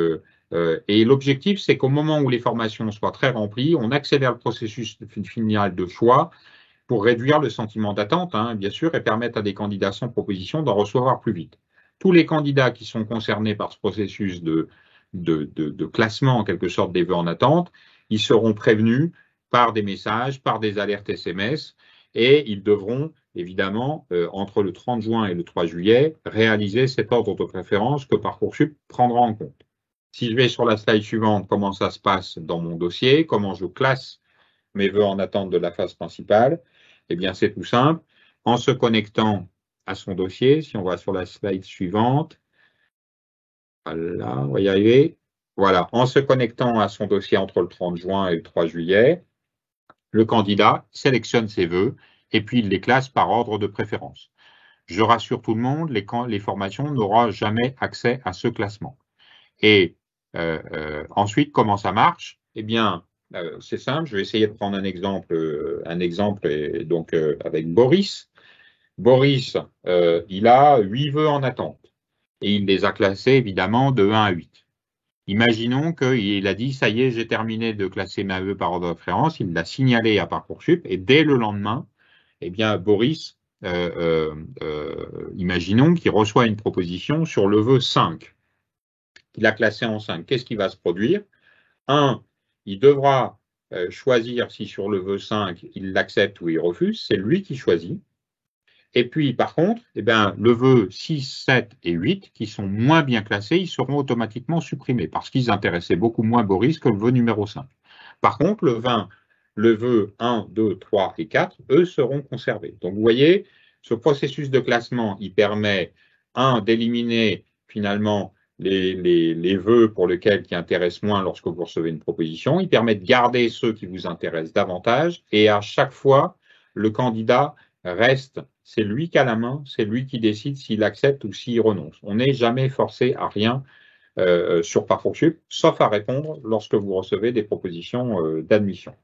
Et l'objectif, c'est qu'au moment où les formations soient très remplies, on accélère le processus final de choix pour réduire le sentiment d'attente, bien sûr, et permettre à des candidats sans proposition d'en recevoir plus vite. Tous les candidats qui sont concernés par ce processus de classement, en quelque sorte, des vœux en attente, ils seront prévenus par des messages, par des alertes SMS, et ils devront, évidemment, entre le 30 juin et le 3 juillet, réaliser cet ordre de préférence que Parcoursup prendra en compte. Si je vais sur la slide suivante, comment ça se passe dans mon dossier, comment je classe mes vœux en attente de la phase principale, eh bien, c'est tout simple. En se connectant à son dossier, si on va sur la slide suivante, voilà, on va y arriver. Voilà, en se connectant à son dossier entre le 30 juin et le 3 juillet, le candidat sélectionne ses vœux et puis il les classe par ordre de préférence. Je rassure tout le monde, les formations n'auront jamais accès à ce classement. Et ensuite, comment ça marche? Eh bien, c'est simple. Je vais essayer de prendre un exemple et donc avec Boris. Boris, il a 8 vœux en attente et il les a classés évidemment de 1 à 8. Imaginons qu'il a dit, ça y est, j'ai terminé de classer mes vœux par ordre de préférence, il l'a signalé à Parcoursup et dès le lendemain, eh bien, Boris, imaginons qu'il reçoit une proposition sur le vœu 5, qu'il a classé en 5. Qu'est-ce qui va se produire? Il devra choisir si sur le vœu 5, il l'accepte ou il refuse, c'est lui qui choisit. Et puis, par contre, eh bien, le vœu 6, 7 et 8, qui sont moins bien classés, ils seront automatiquement supprimés parce qu'ils intéressaient beaucoup moins Boris que le vœu numéro 5. Par contre, le vœu 1, 2, 3 et 4, eux, seront conservés. Donc, vous voyez, ce processus de classement, il permet, d'éliminer finalement les vœux pour lesquels qui intéressent moins lorsque vous recevez une proposition. Il permet de garder ceux qui vous intéressent davantage. Et à chaque fois, le candidat reste, c'est lui qui a la main, c'est lui qui décide s'il accepte ou s'il renonce. On n'est jamais forcé à rien sur Parcoursup, sauf à répondre lorsque vous recevez des propositions d'admission.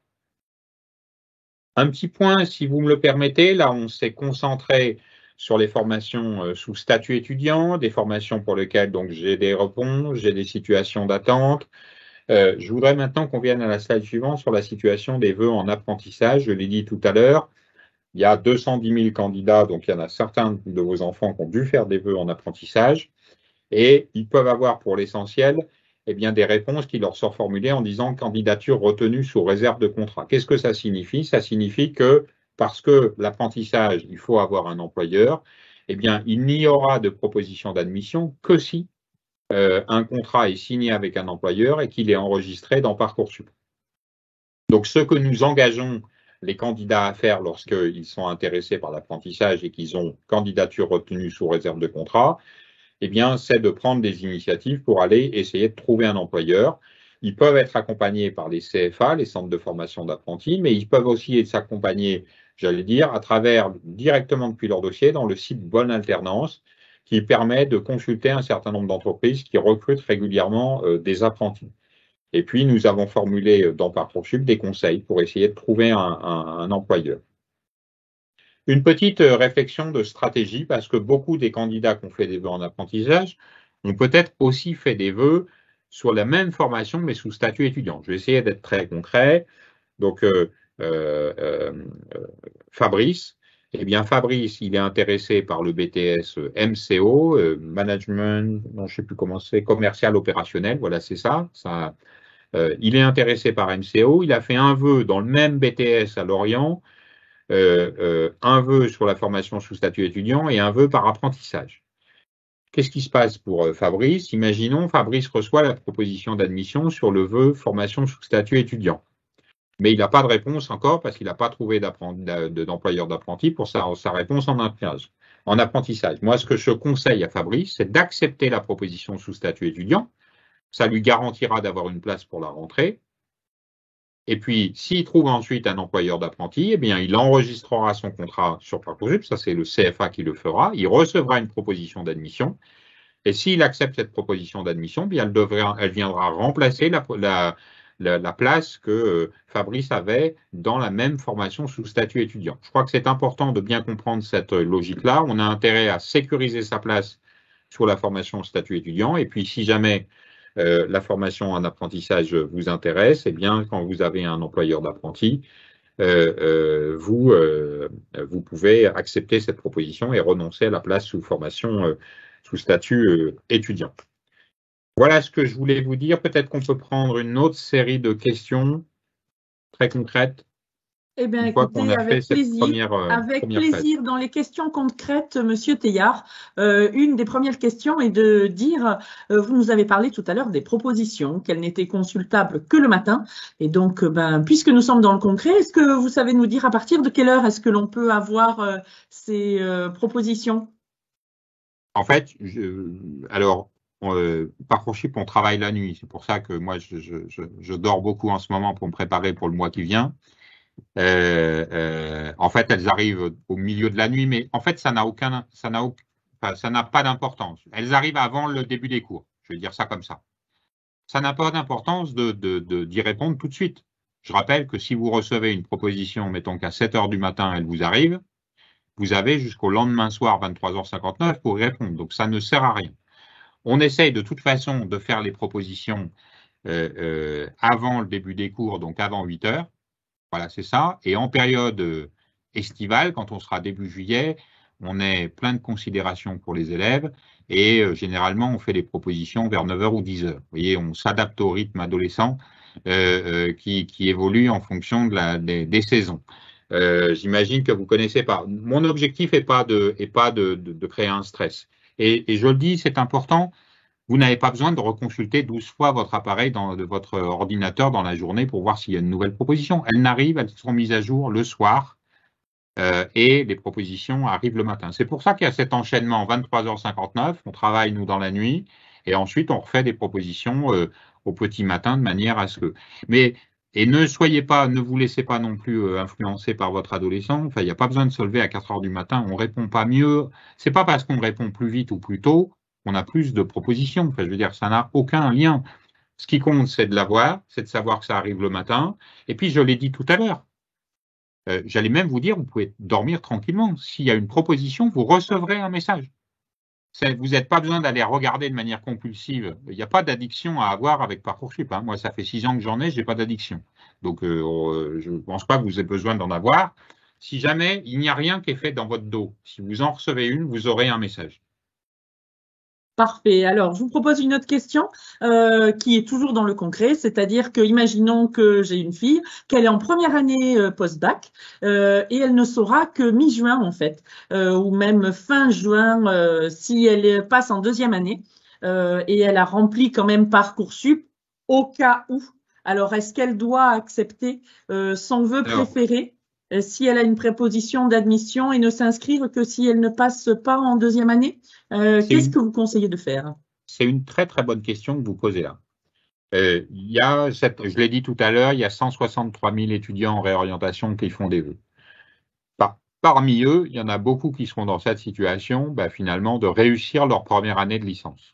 Un petit point, si vous me le permettez, là on s'est concentré sur les formations sous statut étudiant, des formations pour lesquelles donc j'ai des réponses, j'ai des situations d'attente. Je voudrais maintenant qu'on vienne à la slide suivante sur la situation des vœux en apprentissage. Je l'ai dit tout à l'heure, il y a 210 000 candidats, donc il y en a certains de vos enfants qui ont dû faire des vœux en apprentissage, et ils peuvent avoir pour l'essentiel eh bien, des réponses qui leur sont formulées en disant candidature retenue sous réserve de contrat. Qu'est-ce que ça signifie? Ça signifie que parce que l'apprentissage, il faut avoir un employeur, eh bien, il n'y aura de proposition d'admission que si un contrat est signé avec un employeur et qu'il est enregistré dans Parcoursup. Donc, ce que nous engageons les candidats à faire lorsqu'ils sont intéressés par l'apprentissage et qu'ils ont candidature retenue sous réserve de contrat, eh bien, c'est de prendre des initiatives pour aller essayer de trouver un employeur. Ils peuvent être accompagnés par les CFA, les centres de formation d'apprentis, mais ils peuvent aussi s'accompagner, j'allais dire, à travers directement depuis leur dossier dans le site Bonne Alternance, qui permet de consulter un certain nombre d'entreprises qui recrutent régulièrement des apprentis. Et puis, nous avons formulé dans Parcoursup des conseils pour essayer de trouver un employeur. Une petite réflexion de stratégie, parce que beaucoup des candidats qui ont fait des vœux en apprentissage ont peut-être aussi fait des vœux sur la même formation, mais sous statut étudiant. Je vais essayer d'être très concret. Donc, Fabrice, eh bien, Fabrice, il est intéressé par le BTS MCO, Management, non, je ne sais plus comment c'est, commercial opérationnel, voilà, c'est ça. Il est intéressé par MCO, il a fait un vœu dans le même BTS à Lorient, un vœu sur la formation sous statut étudiant et un vœu par apprentissage. Qu'est-ce qui se passe pour Fabrice? Imaginons, Fabrice reçoit la proposition d'admission sur le vœu formation sous statut étudiant. Mais il n'a pas de réponse encore parce qu'il n'a pas trouvé d'employeur d'apprenti pour sa réponse en apprentissage. Moi, ce que je conseille à Fabrice, c'est d'accepter la proposition sous statut étudiant. Ça lui garantira d'avoir une place pour la rentrée. Et puis, s'il trouve ensuite un employeur d'apprenti, eh bien, il enregistrera son contrat sur Parcoursup. Ça, c'est le CFA qui le fera. Il recevra une proposition d'admission. Et s'il accepte cette proposition d'admission, bien, elle viendra remplacer la place que Fabrice avait dans la même formation sous statut étudiant. Je crois que c'est important de bien comprendre cette logique-là. On a intérêt à sécuriser sa place sur la formation statut étudiant. Et puis, si jamais la formation en apprentissage vous intéresse, eh bien, quand vous avez un employeur d'apprenti, vous pouvez accepter cette proposition et renoncer à la place sous formation sous statut étudiant. Voilà ce que je voulais vous dire. Peut-être qu'on peut prendre une autre série de questions très concrètes. Eh bien, écoutez, avec plaisir, dans les questions concrètes, Monsieur Teilhard, une des premières questions est de dire, vous nous avez parlé tout à l'heure des propositions, qu'elles n'étaient consultables que le matin. Et donc, puisque nous sommes dans le concret, est-ce que vous savez nous dire à partir de quelle heure est-ce que l'on peut avoir ces propositions? En fait, alors, Parcoursup, on travaille la nuit. C'est pour ça que moi, je dors beaucoup en ce moment pour me préparer pour le mois qui vient. En fait, elles arrivent au milieu de la nuit, mais en fait, ça n'a pas d'importance. Elles arrivent avant le début des cours. Je vais dire ça comme ça. Ça n'a pas d'importance d'y répondre tout de suite. Je rappelle que si vous recevez une proposition, mettons qu'à 7 heures du matin, elle vous arrive, vous avez jusqu'au lendemain soir, 23h59, pour y répondre. Donc, ça ne sert à rien. On essaye de toute façon de faire les propositions avant le début des cours, donc avant 8 heures. Voilà, c'est ça. Et en période estivale, quand on sera début juillet, on est plein de considérations pour les élèves et généralement, on fait des propositions vers 9h ou 10h. Vous voyez, on s'adapte au rythme adolescent qui évolue en fonction des saisons. J'imagine que vous connaissez pas. Mon objectif n'est pas de créer un stress. Et je le dis, c'est important. Vous n'avez pas besoin de reconsulter 12 fois votre appareil de votre ordinateur dans la journée pour voir s'il y a une nouvelle proposition. Elles n'arrivent, elles sont mises à jour le soir et les propositions arrivent le matin. C'est pour ça qu'il y a cet enchaînement 23h59, on travaille nous dans la nuit et ensuite on refait des propositions au petit matin de manière à ce que… Et ne vous laissez pas non plus influencer par votre adolescent. Enfin, il n'y a pas besoin de se lever à 4 heures du matin. On répond pas mieux. C'est pas parce qu'on répond plus vite ou plus tôt qu'on a plus de propositions. Enfin, je veux dire, ça n'a aucun lien. Ce qui compte, c'est de l'avoir, c'est de savoir que ça arrive le matin. Et puis, je l'ai dit tout à l'heure. J'allais même vous dire, vous pouvez dormir tranquillement. S'il y a une proposition, vous recevrez un message. Vous n'avez pas besoin d'aller regarder de manière compulsive. Il n'y a pas d'addiction à avoir avec Parcoursup. Moi, ça fait 6 ans que j'en ai, j'ai pas d'addiction. Donc, je ne pense pas que vous ayez besoin d'en avoir. Si jamais il n'y a rien qui est fait dans votre dos, si vous en recevez une, vous aurez un message. Parfait. Alors, je vous propose une autre question qui est toujours dans le concret, c'est-à-dire que, imaginons que j'ai une fille, qu'elle est en première année post-bac et elle ne saura que mi-juin en fait, ou même fin juin si elle passe en deuxième année et elle a rempli quand même Parcoursup au cas où. Alors, est-ce qu'elle doit accepter son vœu préféré si elle a une préposition d'admission et ne s'inscrire que si elle ne passe pas en deuxième année? Qu'est-ce que vous conseillez de faire? C'est une très très bonne question que vous posez là. Je l'ai dit tout à l'heure, il y a 163 000 étudiants en réorientation qui font des vœux. Parmi eux, il y en a beaucoup qui seront dans cette situation, finalement, de réussir leur première année de licence.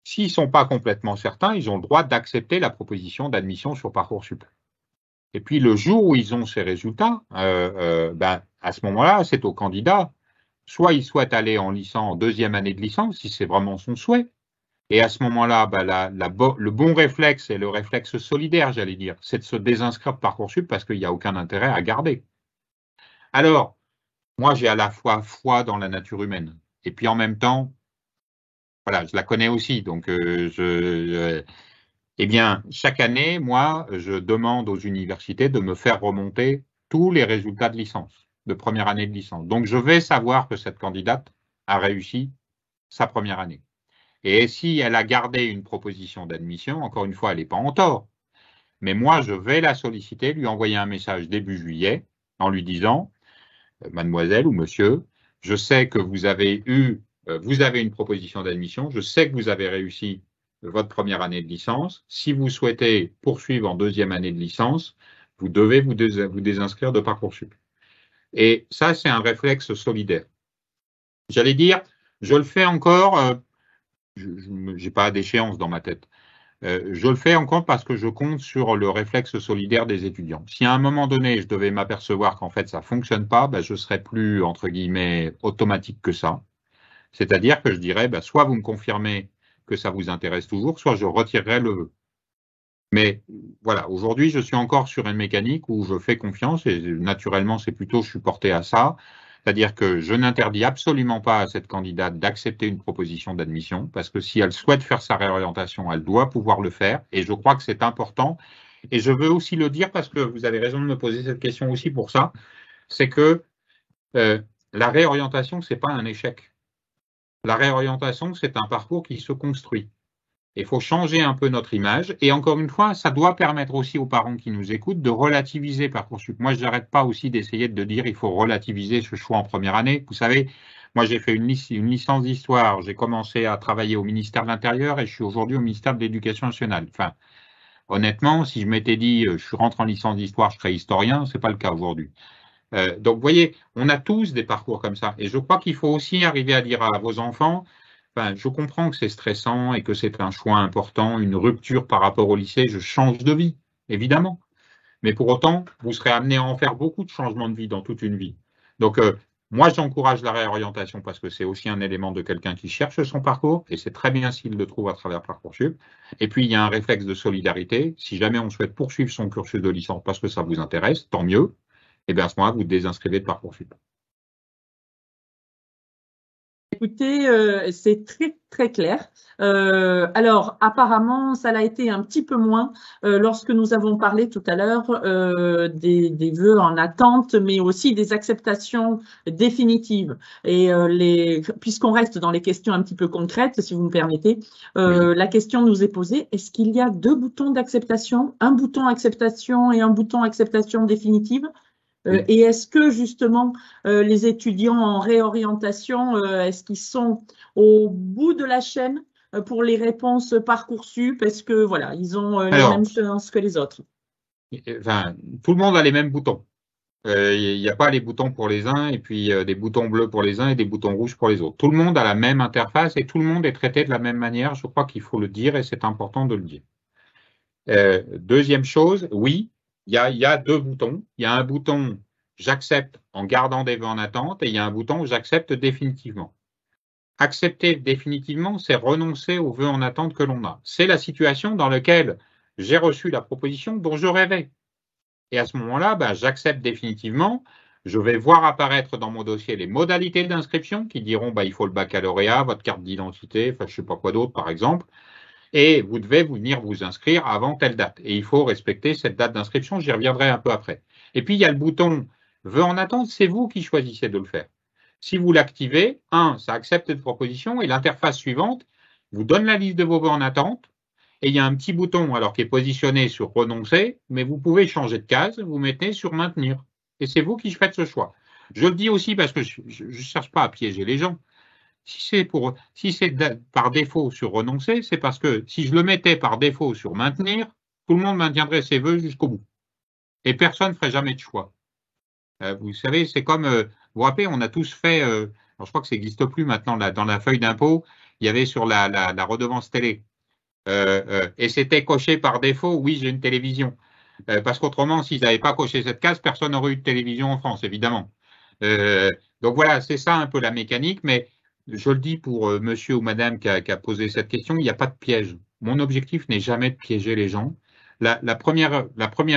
S'ils ne sont pas complètement certains, ils ont le droit d'accepter la proposition d'admission sur Parcoursup. Et puis le jour où ils ont ces résultats, à ce moment-là, c'est au candidat. Soit il souhaite aller en deuxième année de licence, si c'est vraiment son souhait. Et à ce moment-là, le bon réflexe et le réflexe solidaire, j'allais dire, c'est de se désinscrire de Parcoursup parce qu'il n'y a aucun intérêt à garder. Alors, moi, j'ai à la fois foi dans la nature humaine. Et puis en même temps, voilà, je la connais aussi. Donc, eh bien, chaque année, moi, je demande aux universités de me faire remonter tous les résultats de licence, de première année de licence. Donc, je vais savoir que cette candidate a réussi sa première année. Et si elle a gardé une proposition d'admission, encore une fois, elle n'est pas en tort. Mais moi, je vais la solliciter, lui envoyer un message début juillet en lui disant, mademoiselle ou monsieur, je sais que vous avez une proposition d'admission, je sais que vous avez réussi votre première année de licence. Si vous souhaitez poursuivre en deuxième année de licence, vous devez vous désinscrire de Parcoursup. Et ça, c'est un réflexe solidaire. J'allais dire, je le fais encore, je n'ai pas d'échéance dans ma tête. Je le fais encore parce que je compte sur le réflexe solidaire des étudiants. Si à un moment donné, je devais m'apercevoir qu'en fait, ça ne fonctionne pas, je serais plus, entre guillemets, automatique que ça. C'est-à-dire que je dirais, soit vous me confirmez que ça vous intéresse toujours, soit je retirerai le vœu. Mais voilà, aujourd'hui, je suis encore sur une mécanique où je fais confiance et naturellement, je suis porté à ça. C'est-à-dire que je n'interdis absolument pas à cette candidate d'accepter une proposition d'admission parce que si elle souhaite faire sa réorientation, elle doit pouvoir le faire et je crois que c'est important. Et je veux aussi le dire parce que vous avez raison de me poser cette question aussi pour ça, c'est que la réorientation, c'est pas un échec. La réorientation, c'est un parcours qui se construit. Il faut changer un peu notre image. Et encore une fois, ça doit permettre aussi aux parents qui nous écoutent de relativiser Parcoursup. Moi, je n'arrête pas aussi d'essayer de dire il faut relativiser ce choix en première année. Vous savez, Moi, j'ai fait une licence d'histoire. J'ai commencé à travailler au ministère de l'Intérieur et je suis aujourd'hui au ministère de l'Éducation nationale. Enfin, honnêtement, si je m'étais dit, je rentre en licence d'histoire, je serais historien, c'est pas le cas aujourd'hui. Donc, vous voyez, on a tous des parcours comme ça. Et je crois qu'il faut aussi arriver à dire à vos enfants, enfin, je comprends que c'est stressant et que c'est un choix important, une rupture par rapport au lycée, je change de vie, évidemment. Mais pour autant, vous serez amené à en faire beaucoup de changements de vie dans toute une vie. Donc, moi, j'encourage la réorientation parce que c'est aussi un élément de quelqu'un qui cherche son parcours et c'est très bien s'il le trouve à travers Parcoursup. Et puis, il y a un réflexe de solidarité. Si jamais on souhaite poursuivre son cursus de licence parce que ça vous intéresse, tant mieux. Et bien, à ce moment-là, vous désinscrivez de Parcoursup. Écoutez, c'est très très clair. Alors apparemment, ça l'a été un petit peu moins lorsque nous avons parlé tout à l'heure des vœux en attente, mais aussi des acceptations définitives. Et puisqu'on reste dans les questions un petit peu concrètes, si vous me permettez, la question nous est posée, est-ce qu'il y a 2 boutons d'acceptation, un bouton acceptation et un bouton acceptation définitive? Et est-ce que justement les étudiants en réorientation, est-ce qu'ils sont au bout de la chaîne pour les réponses Parcoursup? Est-ce que voilà, ils ont les mêmes chances que les autres? Enfin, tout le monde a les mêmes boutons. Il n'y a pas les boutons pour les uns et puis des boutons bleus pour les uns et des boutons rouges pour les autres. Tout le monde a la même interface et tout le monde est traité de la même manière. Je crois qu'il faut le dire et c'est important de le dire. Deuxième chose, oui, il y a 2 boutons. Il y a un bouton j'accepte en gardant des vœux en attente et il y a un bouton j'accepte définitivement. Accepter définitivement, c'est renoncer aux vœux en attente que l'on a. C'est la situation dans laquelle j'ai reçu la proposition dont je rêvais. Et à ce moment-là, j'accepte définitivement. Je vais voir apparaître dans mon dossier les modalités d'inscription qui diront il faut le baccalauréat, votre carte d'identité, enfin je sais pas quoi d'autre par exemple. Et vous devez venir vous inscrire avant telle date. Et il faut respecter cette date d'inscription, j'y reviendrai un peu après. Et puis, il y a le bouton « Vœux en attente », c'est vous qui choisissez de le faire. Si vous l'activez, ça accepte cette proposition et l'interface suivante vous donne la liste de vos vœux en attente. Et il y a un petit bouton alors qui est positionné sur « Renoncer », mais vous pouvez changer de case, vous mettez sur « Maintenir ». Et c'est vous qui faites ce choix. Je le dis aussi parce que je ne cherche pas à piéger les gens. Si c'est par défaut sur renoncer, c'est parce que si je le mettais par défaut sur maintenir, tout le monde maintiendrait ses vœux jusqu'au bout. Et personne ne ferait jamais de choix. Vous savez, c'est comme, vous vous rappelez, on a tous fait, alors je crois que ça n'existe plus maintenant, là, dans la feuille d'impôt, il y avait sur la redevance télé. Et c'était coché par défaut, oui, j'ai une télévision. Parce qu'autrement, s'ils n'avaient pas coché cette case, personne n'aurait eu de télévision en France, évidemment. Donc voilà, c'est ça un peu la mécanique, mais je le dis pour monsieur ou madame qui a posé cette question, il n'y a pas de piège. Mon objectif n'est jamais de piéger les gens. La première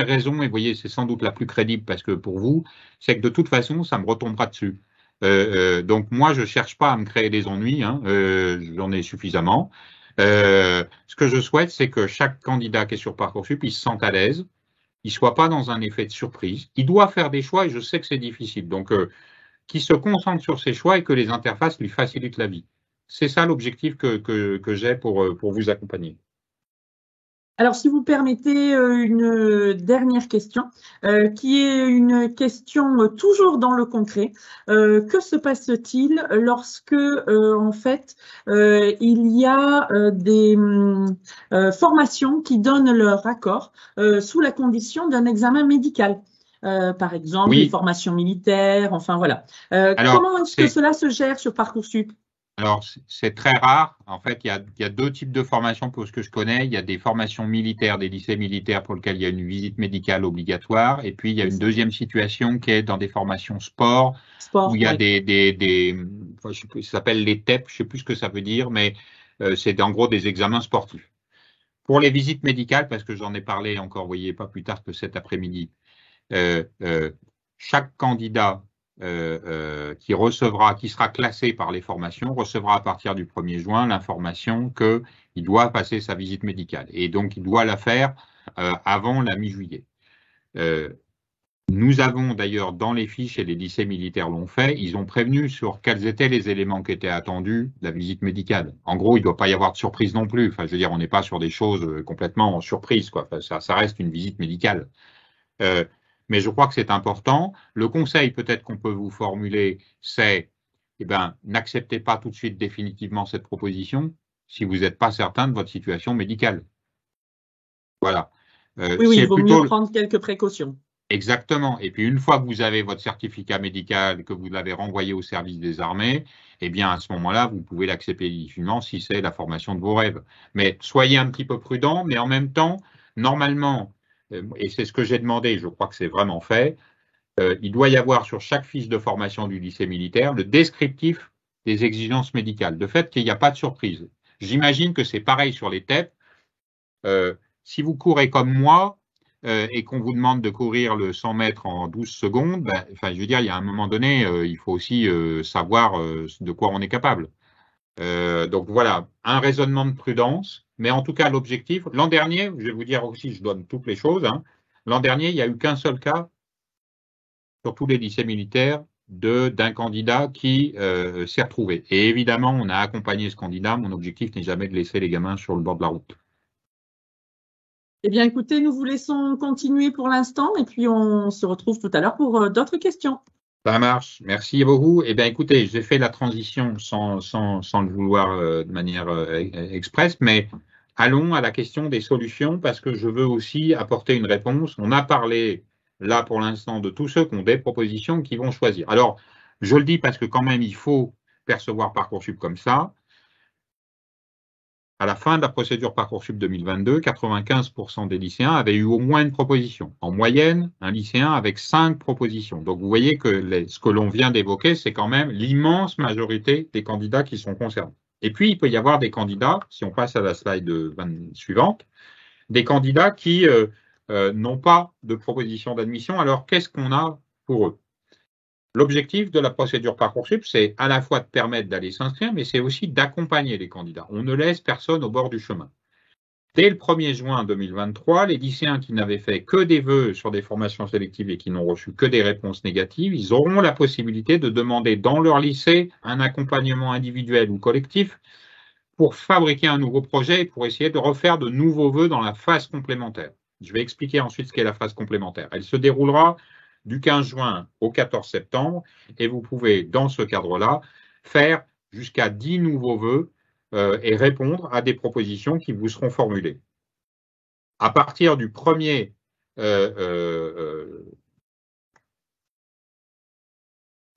raison, et vous voyez, c'est sans doute la plus crédible parce que pour vous, c'est que de toute façon, ça me retombera dessus. Donc moi, je cherche pas à me créer des ennuis, j'en ai suffisamment. Ce que je souhaite, c'est que chaque candidat qui est sur Parcoursup, il se sente à l'aise, il soit pas dans un effet de surprise. Il doit faire des choix et je sais que c'est difficile. Donc qui se concentre sur ses choix et que les interfaces lui facilitent la vie. C'est ça l'objectif que j'ai pour vous accompagner. Alors, si vous permettez une dernière question, qui est une question toujours dans le concret. Que se passe-t-il lorsque, en fait, il y a des formations qui donnent leur accord sous la condition d'un examen médical? Par exemple, les formations militaires, enfin voilà. Comment est-ce que cela se gère sur Parcoursup? Alors, c'est très rare. En fait, il y a 2 types de formations pour ce que je connais. Il y a des formations militaires, des lycées militaires pour lesquels il y a une visite médicale obligatoire. Et puis, il y a une deuxième situation qui est dans des formations sport où il y a ça s'appelle les TEP, je sais plus ce que ça veut dire, mais c'est en gros des examens sportifs. Pour les visites médicales, parce que j'en ai parlé encore, vous voyez, pas plus tard que cet après-midi, chaque candidat qui sera classé par les formations, recevra à partir du 1er juin l'information qu'il doit passer sa visite médicale. Et donc, il doit la faire avant la mi-juillet. Nous avons d'ailleurs dans les fiches, et les lycées militaires l'ont fait, ils ont prévenu sur quels étaient les éléments qui étaient attendus de la visite médicale. En gros, il ne doit pas y avoir de surprise non plus. Enfin, je veux dire, on n'est pas sur des choses complètement en surprise, quoi. Enfin, ça reste une visite médicale. Mais je crois que c'est important. Le conseil peut-être qu'on peut vous formuler, c'est eh ben, n'acceptez pas tout de suite définitivement cette proposition si vous n'êtes pas certain de votre situation médicale. Voilà. Oui, il vaut mieux prendre quelques précautions. Exactement. Et puis, une fois que vous avez votre certificat médical, que vous l'avez renvoyé au service des armées, eh bien, à ce moment-là, vous pouvez l'accepter difficilement si c'est la formation de vos rêves. Mais soyez un petit peu prudent, mais en même temps, normalement, et c'est ce que j'ai demandé, je crois que c'est vraiment fait, il doit y avoir sur chaque fiche de formation du lycée militaire le descriptif des exigences médicales. De fait, qu'il n'y a pas de surprise. J'imagine que c'est pareil sur les TEP. Si vous courez comme moi, et qu'on vous demande de courir le 100 mètres en 12 secondes, ben, enfin, je veux dire, il y a un moment donné, il faut aussi savoir de quoi on est capable. Donc voilà, un raisonnement de prudence, mais en tout cas, l'objectif, l'an dernier, je vais vous dire aussi, je donne toutes les choses, hein, l'an dernier, il n'y a eu qu'un seul cas sur tous les lycées militaires d'un candidat qui s'est retrouvé. Et évidemment, on a accompagné ce candidat. Mon objectif n'est jamais de laisser les gamins sur le bord de la route. Eh bien, écoutez, nous vous laissons continuer pour l'instant et puis on se retrouve tout à l'heure pour d'autres questions. Ça marche. Merci beaucoup. Eh bien, écoutez, j'ai fait la transition sans le vouloir de manière express, mais allons à la question des solutions parce que je veux aussi apporter une réponse. On a parlé là pour l'instant de tous ceux qui ont des propositions qui vont choisir. Alors, je le dis parce que quand même, il faut percevoir Parcoursup comme ça. À la fin de la procédure Parcoursup 2022, 95% des lycéens avaient eu au moins une proposition. En moyenne, un lycéen avec 5 propositions. Donc, vous voyez que ce que l'on vient d'évoquer, c'est quand même l'immense majorité des candidats qui sont concernés. Et puis, il peut y avoir des candidats, si on passe à la slide suivante, des candidats qui n'ont pas de proposition d'admission. Alors, qu'est-ce qu'on a pour eux? L'objectif de la procédure Parcoursup, c'est à la fois de permettre d'aller s'inscrire, mais c'est aussi d'accompagner les candidats. On ne laisse personne au bord du chemin. Dès le 1er juin 2023, les lycéens qui n'avaient fait que des vœux sur des formations sélectives et qui n'ont reçu que des réponses négatives, ils auront la possibilité de demander dans leur lycée un accompagnement individuel ou collectif pour fabriquer un nouveau projet et pour essayer de refaire de nouveaux vœux dans la phase complémentaire. Je vais expliquer ensuite ce qu'est la phase complémentaire. Elle se déroulera du 15 juin au 14 septembre et vous pouvez, dans ce cadre-là, faire jusqu'à 10 nouveaux vœux et répondre à des propositions qui vous seront formulées. À partir du 1er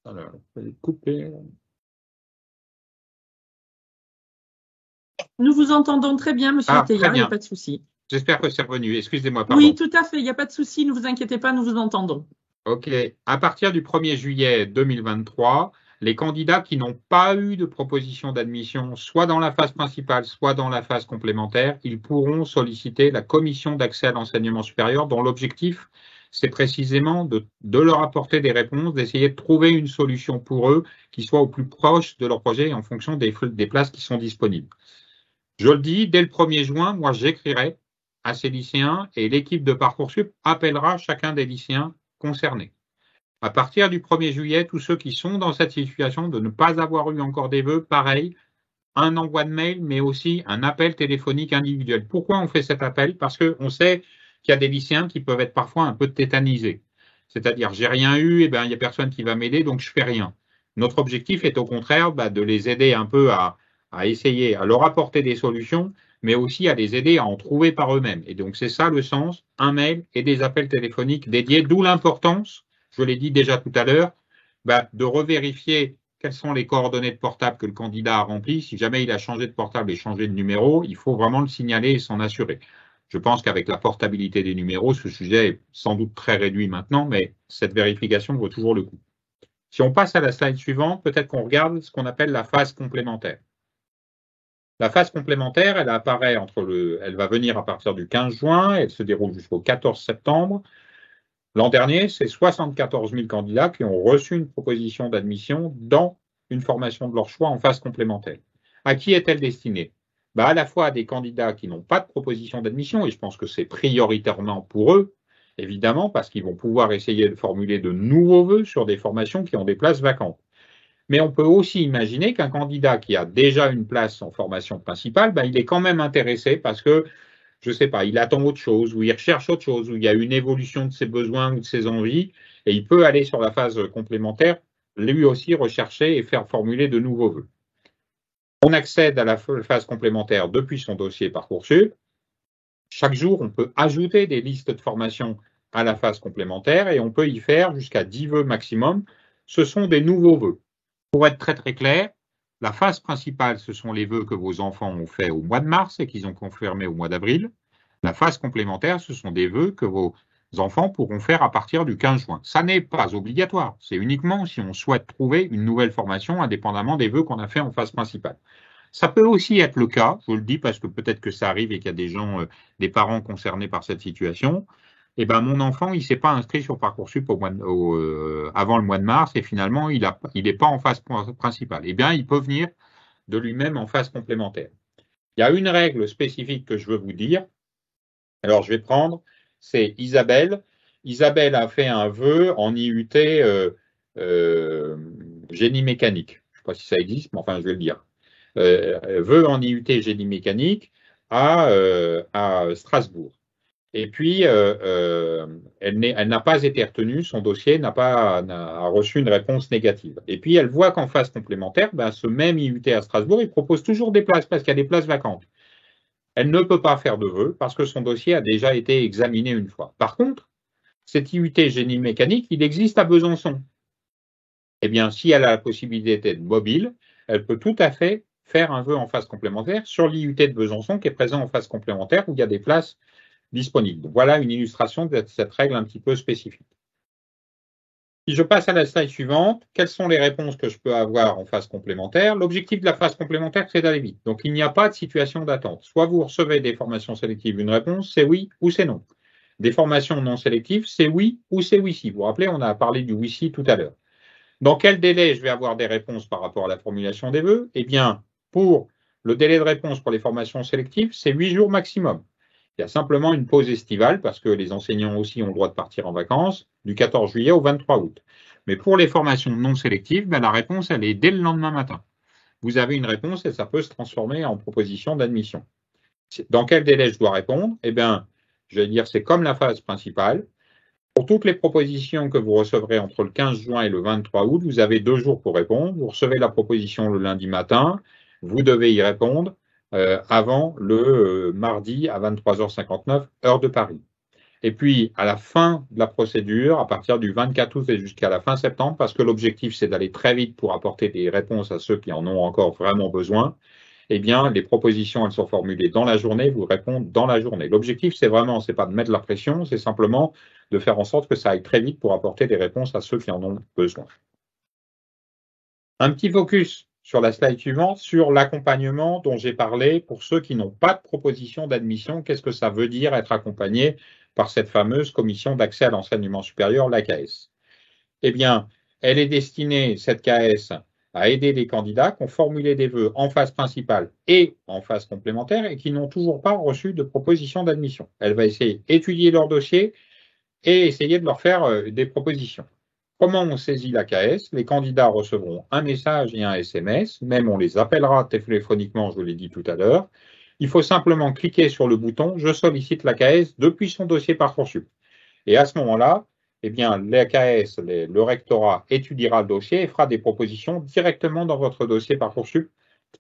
alors, je vais couper. Nous vous entendons très bien, monsieur Teilhard, il n'y a pas de souci. J'espère que c'est revenu. Excusez-moi, pardon. Oui, tout à fait, il n'y a pas de souci, ne vous inquiétez pas, nous vous entendons. OK. À partir du 1er juillet 2023, les candidats qui n'ont pas eu de proposition d'admission, soit dans la phase principale, soit dans la phase complémentaire, ils pourront solliciter la commission d'accès à l'enseignement supérieur, dont l'objectif, c'est précisément de leur apporter des réponses, d'essayer de trouver une solution pour eux qui soit au plus proche de leur projet en fonction des places qui sont disponibles. Je le dis, dès le 1er juin, moi, j'écrirai à ces lycéens et l'équipe de Parcoursup appellera chacun des lycéens concernés. À partir du 1er juillet, tous ceux qui sont dans cette situation de ne pas avoir eu encore des vœux, pareil, un envoi de mail, mais aussi un appel téléphonique individuel. Pourquoi on fait cet appel? Parce qu'on sait qu'il y a des lycéens qui peuvent être parfois un peu tétanisés. C'est-à-dire, j'ai rien eu, et ben, il n'y a personne qui va m'aider, donc je fais rien. Notre objectif est au contraire de les aider un peu à essayer, à leur apporter des solutions, mais aussi à les aider à en trouver par eux-mêmes. Et donc, c'est ça le sens, un mail et des appels téléphoniques dédiés, d'où l'importance, je l'ai dit déjà tout à l'heure, de revérifier quelles sont les coordonnées de portable que le candidat a remplies. Si jamais il a changé de portable et changé de numéro, il faut vraiment le signaler et s'en assurer. Je pense qu'avec la portabilité des numéros, ce sujet est sans doute très réduit maintenant, mais cette vérification vaut toujours le coup. Si on passe à la slide suivante, peut-être qu'on regarde ce qu'on appelle la phase complémentaire. La phase complémentaire, elle apparaît elle va venir à partir du 15 juin, elle se déroule jusqu'au 14 septembre. L'an dernier, c'est 74 000 candidats qui ont reçu une proposition d'admission dans une formation de leur choix en phase complémentaire. À qui est-elle destinée? À la fois à des candidats qui n'ont pas de proposition d'admission, et je pense que c'est prioritairement pour eux, évidemment, parce qu'ils vont pouvoir essayer de formuler de nouveaux vœux sur des formations qui ont des places vacantes. Mais on peut aussi imaginer qu'un candidat qui a déjà une place en formation principale, il est quand même intéressé parce que, je ne sais pas, il attend autre chose, ou il recherche autre chose, ou il y a une évolution de ses besoins ou de ses envies, et il peut aller sur la phase complémentaire lui aussi rechercher et faire formuler de nouveaux vœux. On accède à la phase complémentaire depuis son dossier Parcoursup. Chaque jour, on peut ajouter des listes de formation à la phase complémentaire et on peut y faire jusqu'à 10 vœux maximum. Ce sont des nouveaux vœux. Pour être très très clair, la phase principale, ce sont les vœux que vos enfants ont fait au mois de mars et qu'ils ont confirmés au mois d'avril. La phase complémentaire, ce sont des vœux que vos enfants pourront faire à partir du 15 juin. Ça n'est pas obligatoire, c'est uniquement si on souhaite trouver une nouvelle formation indépendamment des vœux qu'on a fait en phase principale. Ça peut aussi être le cas, je le dis parce que peut-être que ça arrive et qu'il y a des gens, des parents concernés par cette situation. Eh ben, mon enfant, il s'est pas inscrit sur Parcoursup avant le mois de mars et finalement, il est pas en phase principale. Eh bien, il peut venir de lui-même en phase complémentaire. Il y a une règle spécifique que je veux vous dire. Alors, je vais prendre, c'est Isabelle. Isabelle a fait un vœu en IUT génie mécanique. Je ne sais pas si ça existe, mais enfin, je vais le dire. Vœu en IUT génie mécanique à Strasbourg. Et puis, elle n'a pas été retenue, son dossier n'a reçu une réponse négative. Et puis, elle voit qu'en phase complémentaire, ben, ce même IUT à Strasbourg, il propose toujours des places parce qu'il y a des places vacantes. Elle ne peut pas faire de vœu parce que son dossier a déjà été examiné une fois. Par contre, cet IUT génie mécanique, il existe à Besançon. Eh bien, si elle a la possibilité d'être mobile, elle peut tout à fait faire un vœu en phase complémentaire sur l'IUT de Besançon qui est présent en phase complémentaire où il y a des places disponibles. Voilà une illustration de cette règle un petit peu spécifique. Si je passe à la slide suivante, quelles sont les réponses que je peux avoir en phase complémentaire? L'objectif de la phase complémentaire, c'est d'aller vite. Donc, il n'y a pas de situation d'attente. Soit vous recevez des formations sélectives, une réponse, c'est oui ou c'est non. Des formations non sélectives, c'est oui ou c'est oui-si. Vous vous rappelez, on a parlé du oui-si tout à l'heure. Dans quel délai je vais avoir des réponses par rapport à la formulation des vœux? Eh bien, pour le délai de réponse pour les formations sélectives, c'est 8 jours maximum. Il y a simplement une pause estivale parce que les enseignants aussi ont le droit de partir en vacances du 14 juillet au 23 août. Mais pour les formations non sélectives, ben la réponse, elle est dès le lendemain matin. Vous avez une réponse et ça peut se transformer en proposition d'admission. Dans quel délai je dois répondre? Eh bien, je vais dire, c'est comme la phase principale. Pour toutes les propositions que vous recevrez entre le 15 juin et le 23 août, vous avez 2 jours pour répondre. Vous recevez la proposition le lundi matin. Vous devez y répondre avant le mardi à 23h59, heure de Paris. Et puis, à la fin de la procédure, à partir du 24 août et jusqu'à la fin septembre, parce que l'objectif, c'est d'aller très vite pour apporter des réponses à ceux qui en ont encore vraiment besoin, eh bien, les propositions, elles sont formulées dans la journée, vous répondez dans la journée. L'objectif, c'est pas de mettre la pression, c'est simplement de faire en sorte que ça aille très vite pour apporter des réponses à ceux qui en ont besoin. Un petit focus sur la slide suivante, sur l'accompagnement dont j'ai parlé pour ceux qui n'ont pas de proposition d'admission. Qu'est-ce que ça veut dire être accompagné par cette fameuse commission d'accès à l'enseignement supérieur, l'AKS? Eh bien, elle est destinée, cette KS, à aider les candidats qui ont formulé des vœux en phase principale et en phase complémentaire et qui n'ont toujours pas reçu de proposition d'admission. Elle va essayer d'étudier leur dossier et essayer de leur faire des propositions. Comment on saisit l'AKS? Les candidats recevront un message et un SMS, même on les appellera téléphoniquement, je vous l'ai dit tout à l'heure. Il faut simplement cliquer sur le bouton « Je sollicite l'AKS » depuis son dossier Parcoursup. Et à ce moment-là, eh bien, l'AKS, le rectorat, étudiera le dossier et fera des propositions directement dans votre dossier Parcoursup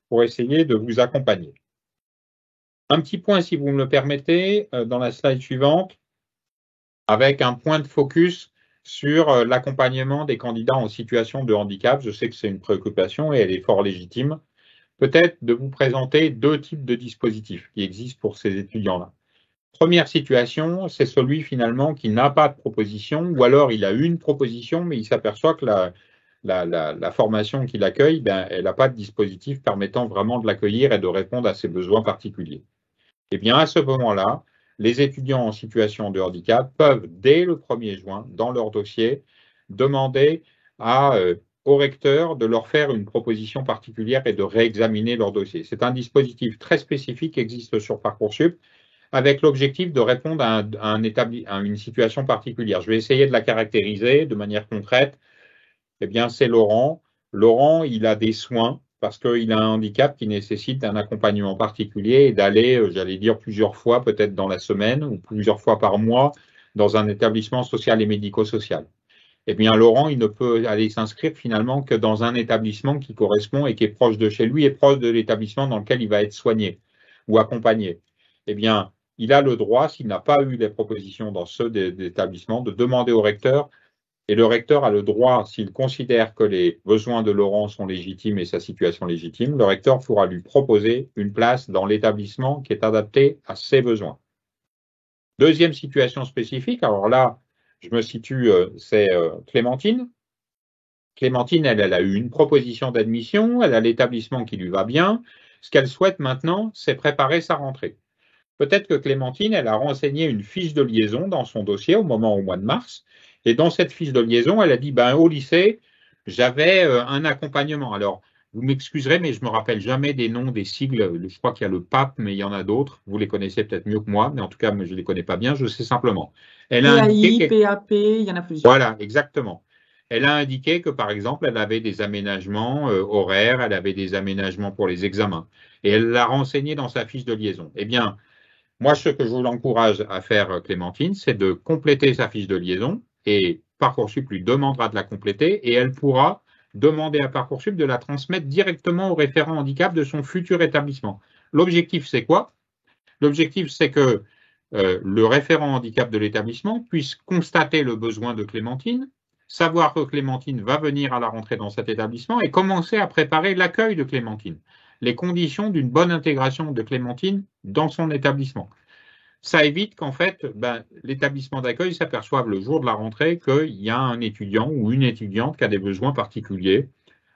pour essayer de vous accompagner. Un petit point, si vous me le permettez, dans la slide suivante, avec un point de focus sur l'accompagnement des candidats en situation de handicap. Je sais que c'est une préoccupation et elle est fort légitime. Peut-être de vous présenter 2 types de dispositifs qui existent pour ces étudiants-là. Première situation, c'est celui finalement qui n'a pas de proposition ou alors il a une proposition mais il s'aperçoit que la formation qu'il accueille, ben, elle n'a pas de dispositif permettant vraiment de l'accueillir et de répondre à ses besoins particuliers. Eh bien, à ce moment-là, les étudiants en situation de handicap peuvent, dès le 1er juin, dans leur dossier, demander au recteur de leur faire une proposition particulière et de réexaminer leur dossier. C'est un dispositif très spécifique qui existe sur Parcoursup avec l'objectif de répondre à une situation particulière. Je vais essayer de la caractériser de manière concrète. Eh bien, c'est Laurent. Laurent, il a des soins parce qu'il a un handicap qui nécessite un accompagnement particulier et d'aller, j'allais dire, plusieurs fois, peut-être dans la semaine ou plusieurs fois par mois, dans un établissement social et médico-social. eh bien Laurent, il ne peut aller s'inscrire finalement que dans un établissement qui correspond et qui est proche de chez lui et proche de l'établissement dans lequel il va être soigné ou accompagné. Eh bien, il a le droit, s'il n'a pas eu les propositions dans ceux d'établissement, de demander au recteur. Et le recteur a le droit, s'il considère que les besoins de Laurent sont légitimes et sa situation légitime, le recteur pourra lui proposer une place dans l'établissement qui est adapté à ses besoins. Deuxième situation spécifique, alors là, je me situe, c'est Clémentine. Clémentine, elle a eu une proposition d'admission, elle a l'établissement qui lui va bien. Ce qu'elle souhaite maintenant, c'est préparer sa rentrée. Peut-être que Clémentine, elle a renseigné une fiche de liaison dans son dossier au mois de mars. Et dans cette fiche de liaison, elle a dit, au lycée, j'avais un accompagnement. Alors, vous m'excuserez, mais je me rappelle jamais des noms, des sigles. Je crois qu'il y a le PAP, mais il y en a d'autres. Vous les connaissez peut-être mieux que moi, mais en tout cas, je les connais pas bien. Je sais simplement. Elle a indiqué PAP, il y en a plusieurs. Voilà, exactement. Elle a indiqué que, par exemple, elle avait des aménagements horaires, elle avait des aménagements pour les examens. Et elle l'a renseigné dans sa fiche de liaison. Eh bien, moi, ce que je vous l'encourage à faire, Clémentine, c'est de compléter sa fiche de liaison et Parcoursup lui demandera de la compléter et elle pourra demander à Parcoursup de la transmettre directement au référent handicap de son futur établissement. L'objectif, c'est quoi? L'objectif, c'est que le référent handicap de l'établissement puisse constater le besoin de Clémentine, savoir que Clémentine va venir à la rentrée dans cet établissement et commencer à préparer l'accueil de Clémentine, les conditions d'une bonne intégration de Clémentine dans son établissement. Ça évite qu'en fait, l'établissement d'accueil s'aperçoive le jour de la rentrée qu'il y a un étudiant ou une étudiante qui a des besoins particuliers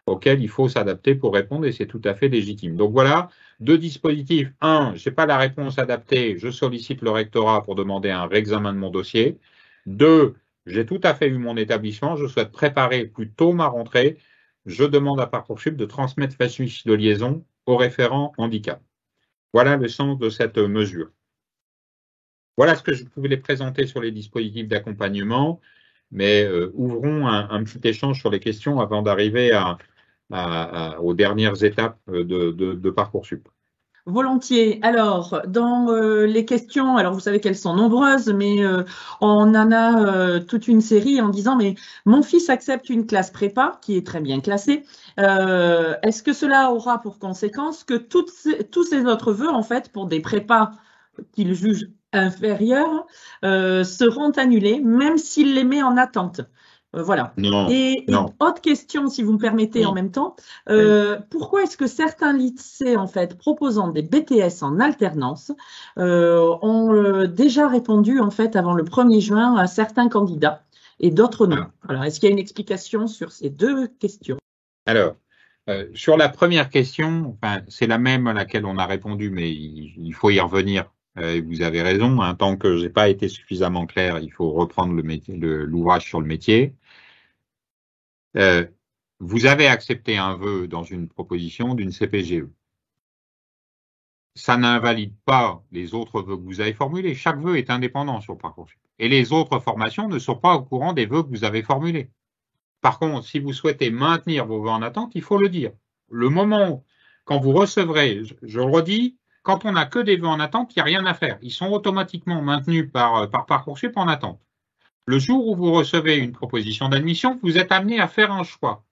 auxquels il faut s'adapter pour répondre et c'est tout à fait légitime. Donc voilà, deux dispositifs. Un, je n'ai pas la réponse adaptée, je sollicite le rectorat pour demander un réexamen de mon dossier. Deux, j'ai tout à fait eu mon établissement, je souhaite préparer plus tôt ma rentrée. Je demande à Parcoursup de transmettre ma fiche de liaison au référent handicap. Voilà le sens de cette mesure. Voilà ce que je pouvais les présenter sur les dispositifs d'accompagnement, mais ouvrons un petit échange sur les questions avant d'arriver aux dernières étapes de Parcoursup. Volontiers. Alors, dans les questions, alors vous savez qu'elles sont nombreuses, mais on en a toute une série en disant, mais mon fils accepte une classe prépa qui est très bien classée. Est-ce que cela aura pour conséquence que tous ces autres vœux, en fait, pour des prépas qu'il juge inférieurs, seront annulés, même s'il les met en attente? Voilà. Non, et autre question, si vous me permettez, en même temps, pourquoi est-ce que certains lycées, en fait, proposant des BTS en alternance, ont déjà répondu, en fait, avant le 1er juin à certains candidats et d'autres non? Alors, est-ce qu'il y a une explication sur ces deux questions? Alors, sur la première question, c'est la même à laquelle on a répondu, mais il faut y revenir. Vous avez raison, tant que j'ai pas été suffisamment clair, il faut reprendre l'ouvrage sur le métier. Vous avez accepté un vœu dans une proposition d'une CPGE. Ça n'invalide pas les autres vœux que vous avez formulés. Chaque vœu est indépendant sur Parcoursup. Et les autres formations ne sont pas au courant des vœux que vous avez formulés. Par contre, si vous souhaitez maintenir vos vœux en attente, il faut le dire. Le moment quand vous recevrez, je le redis, quand on n'a que des vœux en attente, il n'y a rien à faire. Ils sont automatiquement maintenus par Parcoursup en attente. Le jour où vous recevez une proposition d'admission, vous êtes amené à faire un choix.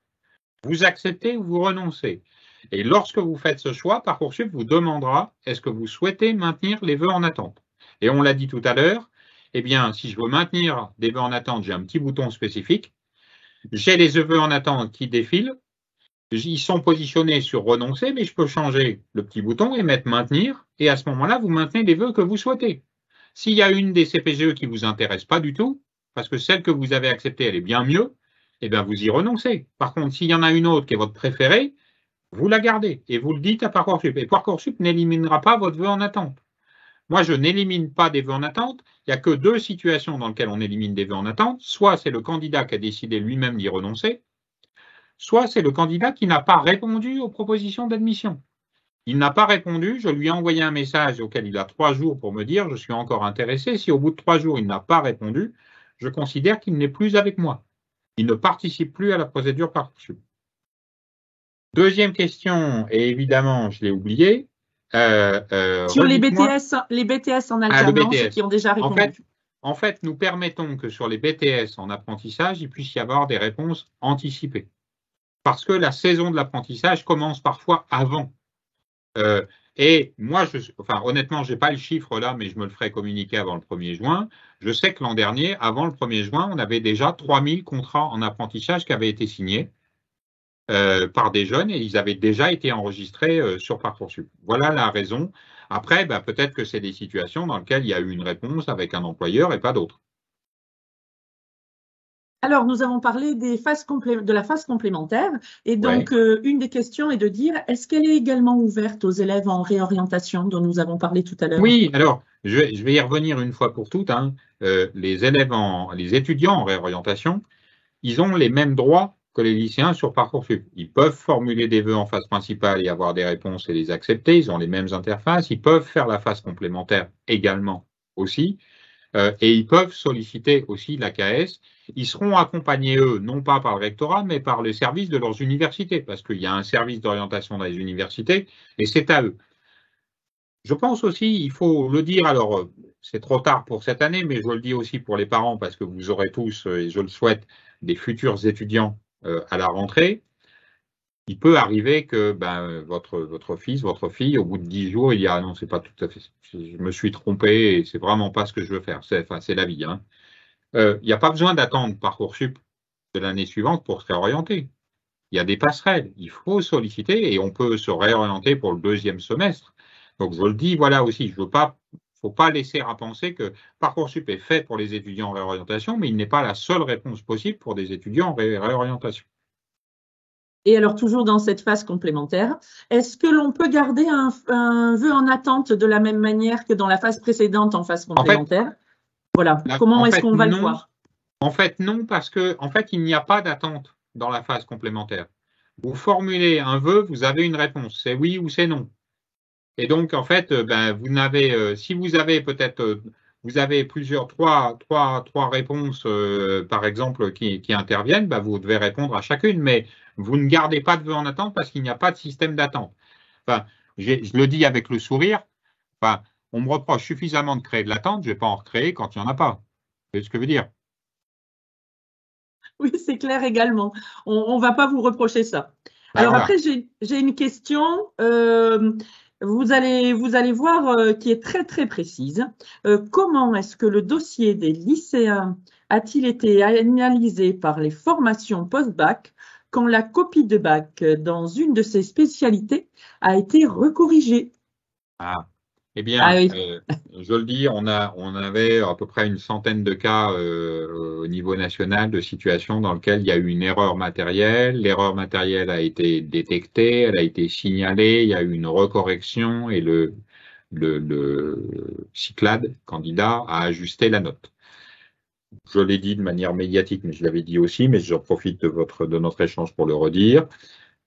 Vous acceptez ou vous renoncez. Et lorsque vous faites ce choix, Parcoursup vous demandera est-ce que vous souhaitez maintenir les vœux en attente. Et on l'a dit tout à l'heure, eh bien, si je veux maintenir des vœux en attente, j'ai un petit bouton spécifique. J'ai les vœux en attente qui défilent. Ils sont positionnés sur renoncer, mais je peux changer le petit bouton et mettre maintenir. Et à ce moment-là, vous maintenez les vœux que vous souhaitez. S'il y a une des CPGE qui vous intéresse pas du tout, parce que celle que vous avez acceptée, elle est bien mieux, eh bien, vous y renoncez. Par contre, s'il y en a une autre qui est votre préférée, vous la gardez et vous le dites à Parcoursup. Et Parcoursup n'éliminera pas votre vœu en attente. Moi, je n'élimine pas des vœux en attente. Il n'y a que deux situations dans lesquelles on élimine des vœux en attente. Soit c'est le candidat qui a décidé lui-même d'y renoncer, soit c'est le candidat qui n'a pas répondu aux propositions d'admission. Il n'a pas répondu, je lui ai envoyé un message auquel il a 3 jours pour me dire « je suis encore intéressé ». Si au bout de 3 jours, il n'a pas répondu, je considère qu'il n'est plus avec moi. Il ne participe plus à la procédure Parcoursup. Deuxième question, et évidemment, je l'ai oublié. Sur les BTS en alternance qui ont déjà répondu. En fait, en fait, nous permettons que sur les BTS en apprentissage, il puisse y avoir des réponses anticipées. Parce que la saison de l'apprentissage commence parfois avant. Et moi, honnêtement, je n'ai pas le chiffre là, mais je me le ferai communiquer avant le 1er juin. Je sais que l'an dernier, avant le 1er juin, on avait déjà 3000 contrats en apprentissage qui avaient été signés par des jeunes et ils avaient déjà été enregistrés sur Parcoursup. Voilà la raison. Après, peut-être que c'est des situations dans lesquelles il y a eu une réponse avec un employeur et pas d'autres. Alors, nous avons parlé de la phase complémentaire. Et donc, une des questions est de dire, est-ce qu'elle est également ouverte aux élèves en réorientation dont nous avons parlé tout à l'heure? Oui, alors, je vais y revenir une fois pour toutes. Les étudiants en réorientation, ils ont les mêmes droits que les lycéens sur Parcoursup. Ils peuvent formuler des vœux en phase principale et avoir des réponses et les accepter. Ils ont les mêmes interfaces. Ils peuvent faire la phase complémentaire également aussi. Et ils peuvent solliciter aussi l'AKS. Ils seront accompagnés, eux, non pas par le rectorat, mais par les services de leurs universités, parce qu'il y a un service d'orientation dans les universités, et c'est à eux. Je pense aussi, il faut le dire, alors c'est trop tard pour cette année, mais je le dis aussi pour les parents, parce que vous aurez tous, et je le souhaite, des futurs étudiants à la rentrée. Il peut arriver que votre fils, votre fille, au bout de 10 jours, il dit « Ah non, c'est pas tout à fait, je me suis trompé et c'est vraiment pas ce que je veux faire. » C'est la vie. Il n'y a pas besoin d'attendre Parcoursup de l'année suivante pour se réorienter. Il y a des passerelles. Il faut solliciter et on peut se réorienter pour le 2e semestre. Donc, je le dis, voilà aussi, faut pas laisser à penser que Parcoursup est fait pour les étudiants en réorientation, mais il n'est pas la seule réponse possible pour des étudiants en réorientation. Et alors, toujours dans cette phase complémentaire, est-ce que l'on peut garder un vœu en attente de la même manière que dans la phase précédente en phase complémentaire? Voilà, comment est-ce qu'on va le voir? En fait, non, parce que il n'y a pas d'attente dans la phase complémentaire. Vous formulez un vœu, vous avez une réponse, c'est oui ou c'est non. Et donc, en fait, vous n'avez, si vous avez peut-être, vous avez trois réponses, par exemple, qui interviennent, vous devez répondre à chacune, mais vous ne gardez pas de vœu en attente parce qu'il n'y a pas de système d'attente. Enfin, je le dis avec le sourire. Enfin, on me reproche suffisamment de créer de l'attente, je ne vais pas en recréer quand il n'y en a pas. Vous voyez ce que je veux dire? Oui, c'est clair également. On ne va pas vous reprocher ça. Alors voilà. Après, j'ai une question. Vous allez voir qui est très très précise. Comment est-ce que le dossier des lycéens a-t-il été analysé par les formations post-bac quand la copie de bac dans une de ses spécialités a été recorrigée? Eh bien, je le dis, on avait à peu près une centaine de cas au niveau national de situations dans lesquelles il y a eu une erreur matérielle. L'erreur matérielle a été détectée, elle a été signalée, il y a eu une recorrection et le Cyclade, candidat, a ajusté la note. Je l'ai dit de manière médiatique, mais je l'avais dit aussi, mais j'en profite de notre échange pour le redire.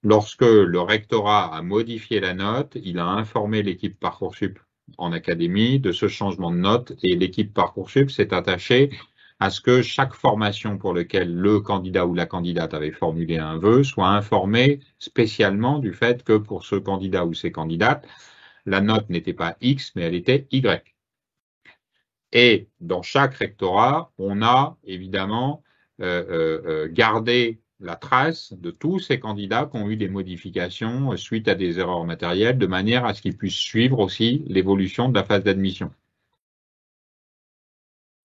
Lorsque le rectorat a modifié la note, il a informé l'équipe Parcoursup en académie de ce changement de note et l'équipe Parcoursup s'est attachée à ce que chaque formation pour laquelle le candidat ou la candidate avait formulé un vœu soit informée spécialement du fait que pour ce candidat ou ces candidates, la note n'était pas X, mais elle était Y. Et dans chaque rectorat, on a évidemment gardé la trace de tous ces candidats qui ont eu des modifications suite à des erreurs matérielles, de manière à ce qu'ils puissent suivre aussi l'évolution de la phase d'admission.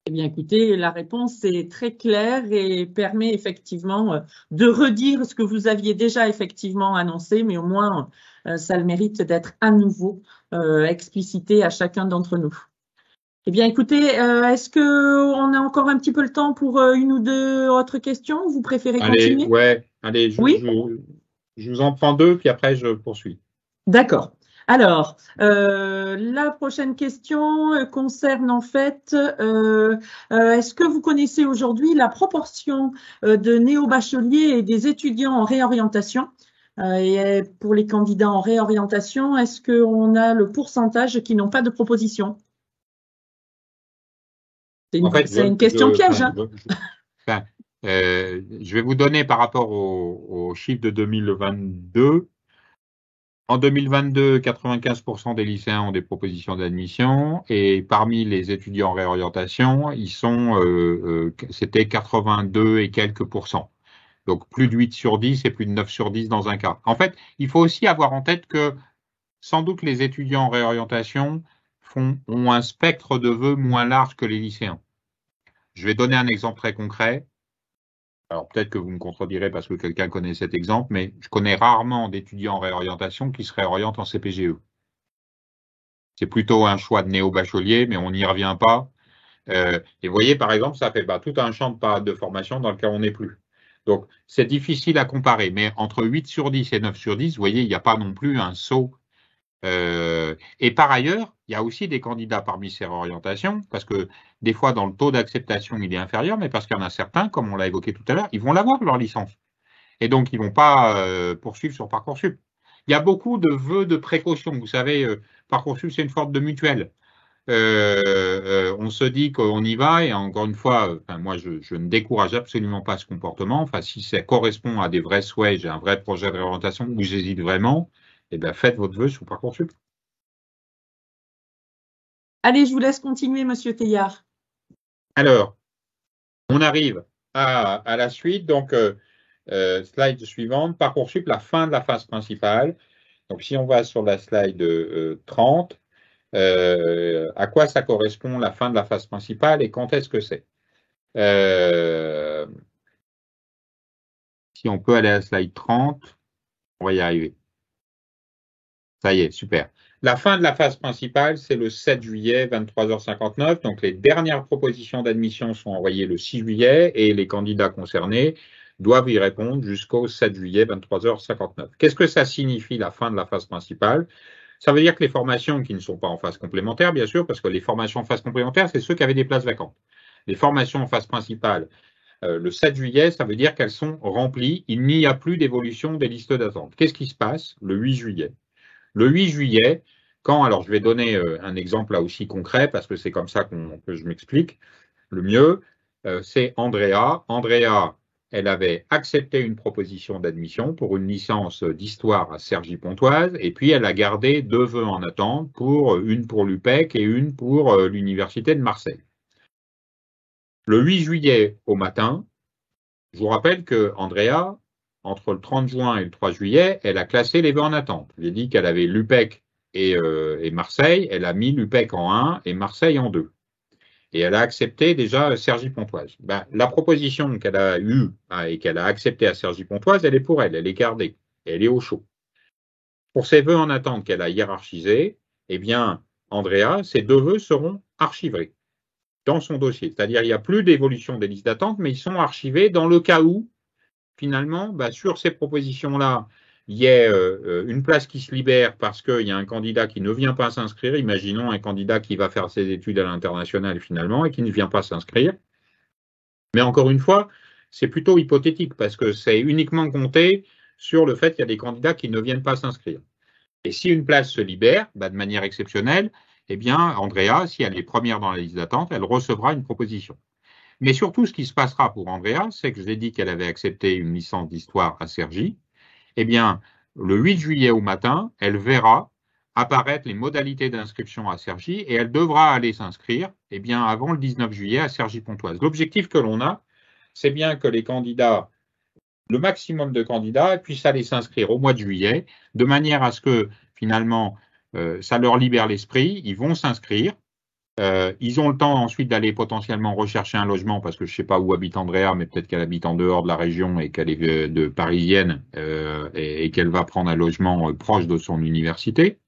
Eh bien, écoutez, la réponse est très claire et permet effectivement de redire ce que vous aviez déjà effectivement annoncé, mais au moins, ça a le mérite d'être à nouveau explicité à chacun d'entre nous. Eh bien, écoutez, est-ce qu'on a encore un petit peu le temps pour une ou deux autres questions? Vous préférez continuer? Allez, je vous en prends deux, puis après, je poursuis. D'accord. Alors, la prochaine question concerne en fait, est-ce que vous connaissez aujourd'hui la proportion de néo-bacheliers et des étudiants en réorientation? Et pour les candidats en réorientation, est-ce qu'on a le pourcentage qui n'ont pas de proposition? C'est une question piège. Je vais vous donner par rapport au chiffre de 2022. En 2022, 95% des lycéens ont des propositions d'admission et parmi les étudiants en réorientation, c'était 82 et quelques pourcents. Donc plus de 8 sur 10 et plus de 9 sur 10 dans un cas. En fait, il faut aussi avoir en tête que sans doute les étudiants en réorientation ont un spectre de vœux moins large que les lycéens. Je vais donner un exemple très concret. Alors peut-être que vous me contredirez parce que quelqu'un connaît cet exemple, mais je connais rarement d'étudiants en réorientation qui se réorientent en CPGE. C'est plutôt un choix de néo-bachelier, mais on n'y revient pas. Et vous voyez, par exemple, ça fait tout un champ de formation dans lequel on n'est plus. Donc, c'est difficile à comparer, mais entre 8 sur 10 et 9 sur 10, vous voyez, il n'y a pas non plus un saut. Et par ailleurs, il y a aussi des candidats parmi ces réorientations, parce que des fois, dans le taux d'acceptation, il est inférieur, mais parce qu'il y en a certains, comme on l'a évoqué tout à l'heure, ils vont l'avoir, leur licence. Et donc, ils vont pas poursuivre sur Parcoursup. Il y a beaucoup de vœux de précaution. Vous savez, Parcoursup, c'est une sorte de mutuelle. On se dit qu'on y va, et encore une fois, moi, je ne décourage absolument pas ce comportement. Enfin, si ça correspond à des vrais souhaits, j'ai un vrai projet de réorientation où j'hésite vraiment, eh bien, faites votre vœu sur Parcoursup. Allez, je vous laisse continuer, Monsieur Teilhard. Alors, on arrive à la suite. Donc, slide suivante, Parcoursup, la fin de la phase principale. Donc, si on va sur la slide 30, à quoi ça correspond la fin de la phase principale et quand est-ce que c'est? Si on peut aller à la slide 30, on va y arriver. Ça y est, super. La fin de la phase principale, c'est le 7 juillet, 23h59. Donc, les dernières propositions d'admission sont envoyées le 6 juillet et les candidats concernés doivent y répondre jusqu'au 7 juillet, 23h59. Qu'est-ce que ça signifie, la fin de la phase principale? Ça veut dire que les formations qui ne sont pas en phase complémentaire, bien sûr, parce que les formations en phase complémentaire, c'est ceux qui avaient des places vacantes. Les formations en phase principale, le 7 juillet, ça veut dire qu'elles sont remplies. Il n'y a plus d'évolution des listes d'attente. Qu'est-ce qui se passe le 8 juillet? Le 8 juillet, alors je vais donner un exemple là aussi concret, parce que c'est comme ça que je m'explique le mieux, c'est Andrea. Andrea, elle avait accepté une proposition d'admission pour une licence d'histoire à Cergy-Pontoise, et puis elle a gardé 2 vœux en attente, une pour l'UPEC et une pour l'Université de Marseille. Le 8 juillet au matin, je vous rappelle que Andrea, entre le 30 juin et le 3 juillet, elle a classé les vœux en attente. J'ai dit qu'elle avait l'UPEC et Marseille, elle a mis l'UPEC en 1 et Marseille en 2. Et elle a accepté déjà Cergy-Pontoise. La proposition qu'elle a eue et qu'elle a acceptée à Cergy-Pontoise, elle est pour elle est gardée, elle est au chaud. Pour ses vœux en attente qu'elle a hiérarchisés, eh bien, Andrea, ces 2 vœux seront archivés dans son dossier. C'est-à-dire, il n'y a plus d'évolution des listes d'attente, mais ils sont archivés dans le cas où, finalement, sur ces propositions-là, il y ait une place qui se libère parce qu'il y a un candidat qui ne vient pas s'inscrire. Imaginons un candidat qui va faire ses études à l'international finalement et qui ne vient pas s'inscrire. Mais encore une fois, c'est plutôt hypothétique parce que c'est uniquement compté sur le fait qu'il y a des candidats qui ne viennent pas s'inscrire. Et si une place se libère, de manière exceptionnelle, eh bien, Andrea, si elle est première dans la liste d'attente, elle recevra une proposition. Mais surtout, ce qui se passera pour Andrea, c'est que je l'ai dit qu'elle avait accepté une licence d'histoire à Cergy. Eh bien, le 8 juillet au matin, elle verra apparaître les modalités d'inscription à Cergy et elle devra aller s'inscrire avant le 19 juillet à Cergy-Pontoise. L'objectif que l'on a, c'est bien que les candidats, le maximum de candidats, puissent aller s'inscrire au mois de juillet, de manière à ce que, finalement, ça leur libère l'esprit, ils vont s'inscrire. Ils ont le temps ensuite d'aller potentiellement rechercher un logement parce que je ne sais pas où habite Andrea, mais peut-être qu'elle habite en dehors de la région et qu'elle est de parisienne et qu'elle va prendre un logement proche de son université.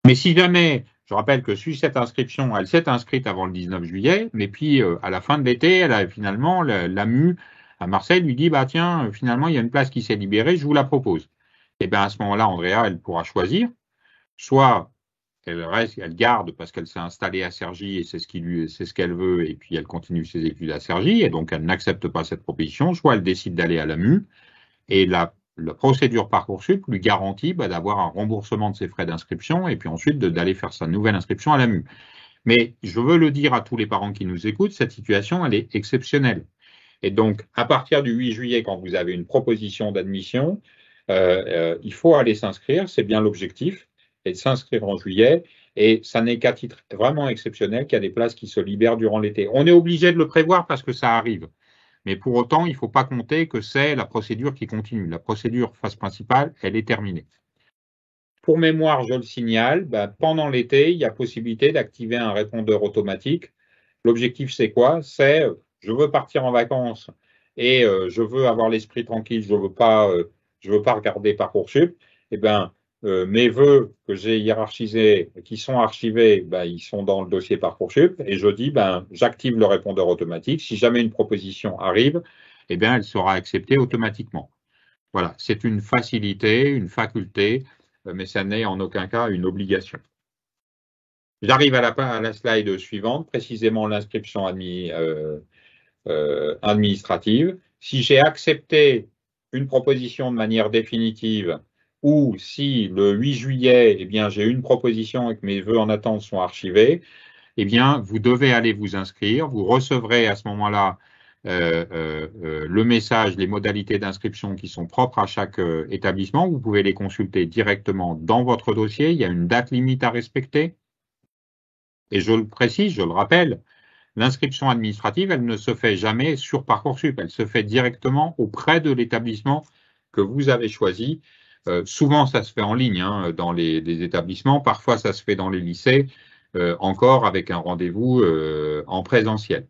Mais si jamais, je rappelle que sur cette inscription, elle s'est inscrite avant le 19 juillet, mais puis à la fin de l'été, elle a finalement l'AMU à Marseille lui dit tiens, finalement il y a une place qui s'est libérée, je vous la propose. Et bien à ce moment-là, Andrea, elle pourra choisir, soit elle garde parce qu'elle s'est installée à Cergy et c'est ce qu'elle veut, et puis elle continue ses études à Cergy, et donc elle n'accepte pas cette proposition, soit elle décide d'aller à l'AMU, et la procédure Parcoursup lui garantit d'avoir un remboursement de ses frais d'inscription, et puis ensuite d'aller faire sa nouvelle inscription à l'AMU. Mais je veux le dire à tous les parents qui nous écoutent, cette situation, elle est exceptionnelle. Et donc, à partir du 8 juillet, quand vous avez une proposition d'admission, il faut aller s'inscrire, c'est bien l'objectif, et de s'inscrire en juillet. Et ça n'est qu'à titre vraiment exceptionnel qu'il y a des places qui se libèrent durant l'été. On est obligé de le prévoir parce que ça arrive. Mais pour autant, il ne faut pas compter que c'est la procédure qui continue. La procédure phase principale, elle est terminée. Pour mémoire, je le signale, pendant l'été, il y a possibilité d'activer un répondeur automatique. L'objectif, c'est quoi? C'est je veux partir en vacances et je veux avoir l'esprit tranquille, je veux pas regarder Parcoursup. Eh ben, mes vœux que j'ai hiérarchisés, qui sont archivés, ils sont dans le dossier Parcoursup et je dis j'active le répondeur automatique. Si jamais une proposition arrive, eh bien, elle sera acceptée automatiquement. Voilà, c'est une facilité, une faculté, mais ça n'est en aucun cas une obligation. J'arrive à la slide suivante, précisément l'inscription administrative. Si j'ai accepté une proposition de manière définitive ou si le 8 juillet, eh bien, j'ai une proposition et que mes vœux en attente sont archivés, eh bien, vous devez aller vous inscrire. Vous recevrez à ce moment-là le message, les modalités d'inscription qui sont propres à chaque établissement. Vous pouvez les consulter directement dans votre dossier. Il y a une date limite à respecter. Et je le précise, je le rappelle, l'inscription administrative, elle ne se fait jamais sur Parcoursup. Elle se fait directement auprès de l'établissement que vous avez choisi. Souvent, ça se fait en ligne dans les établissements. Parfois, ça se fait dans les lycées, encore avec un rendez-vous en présentiel.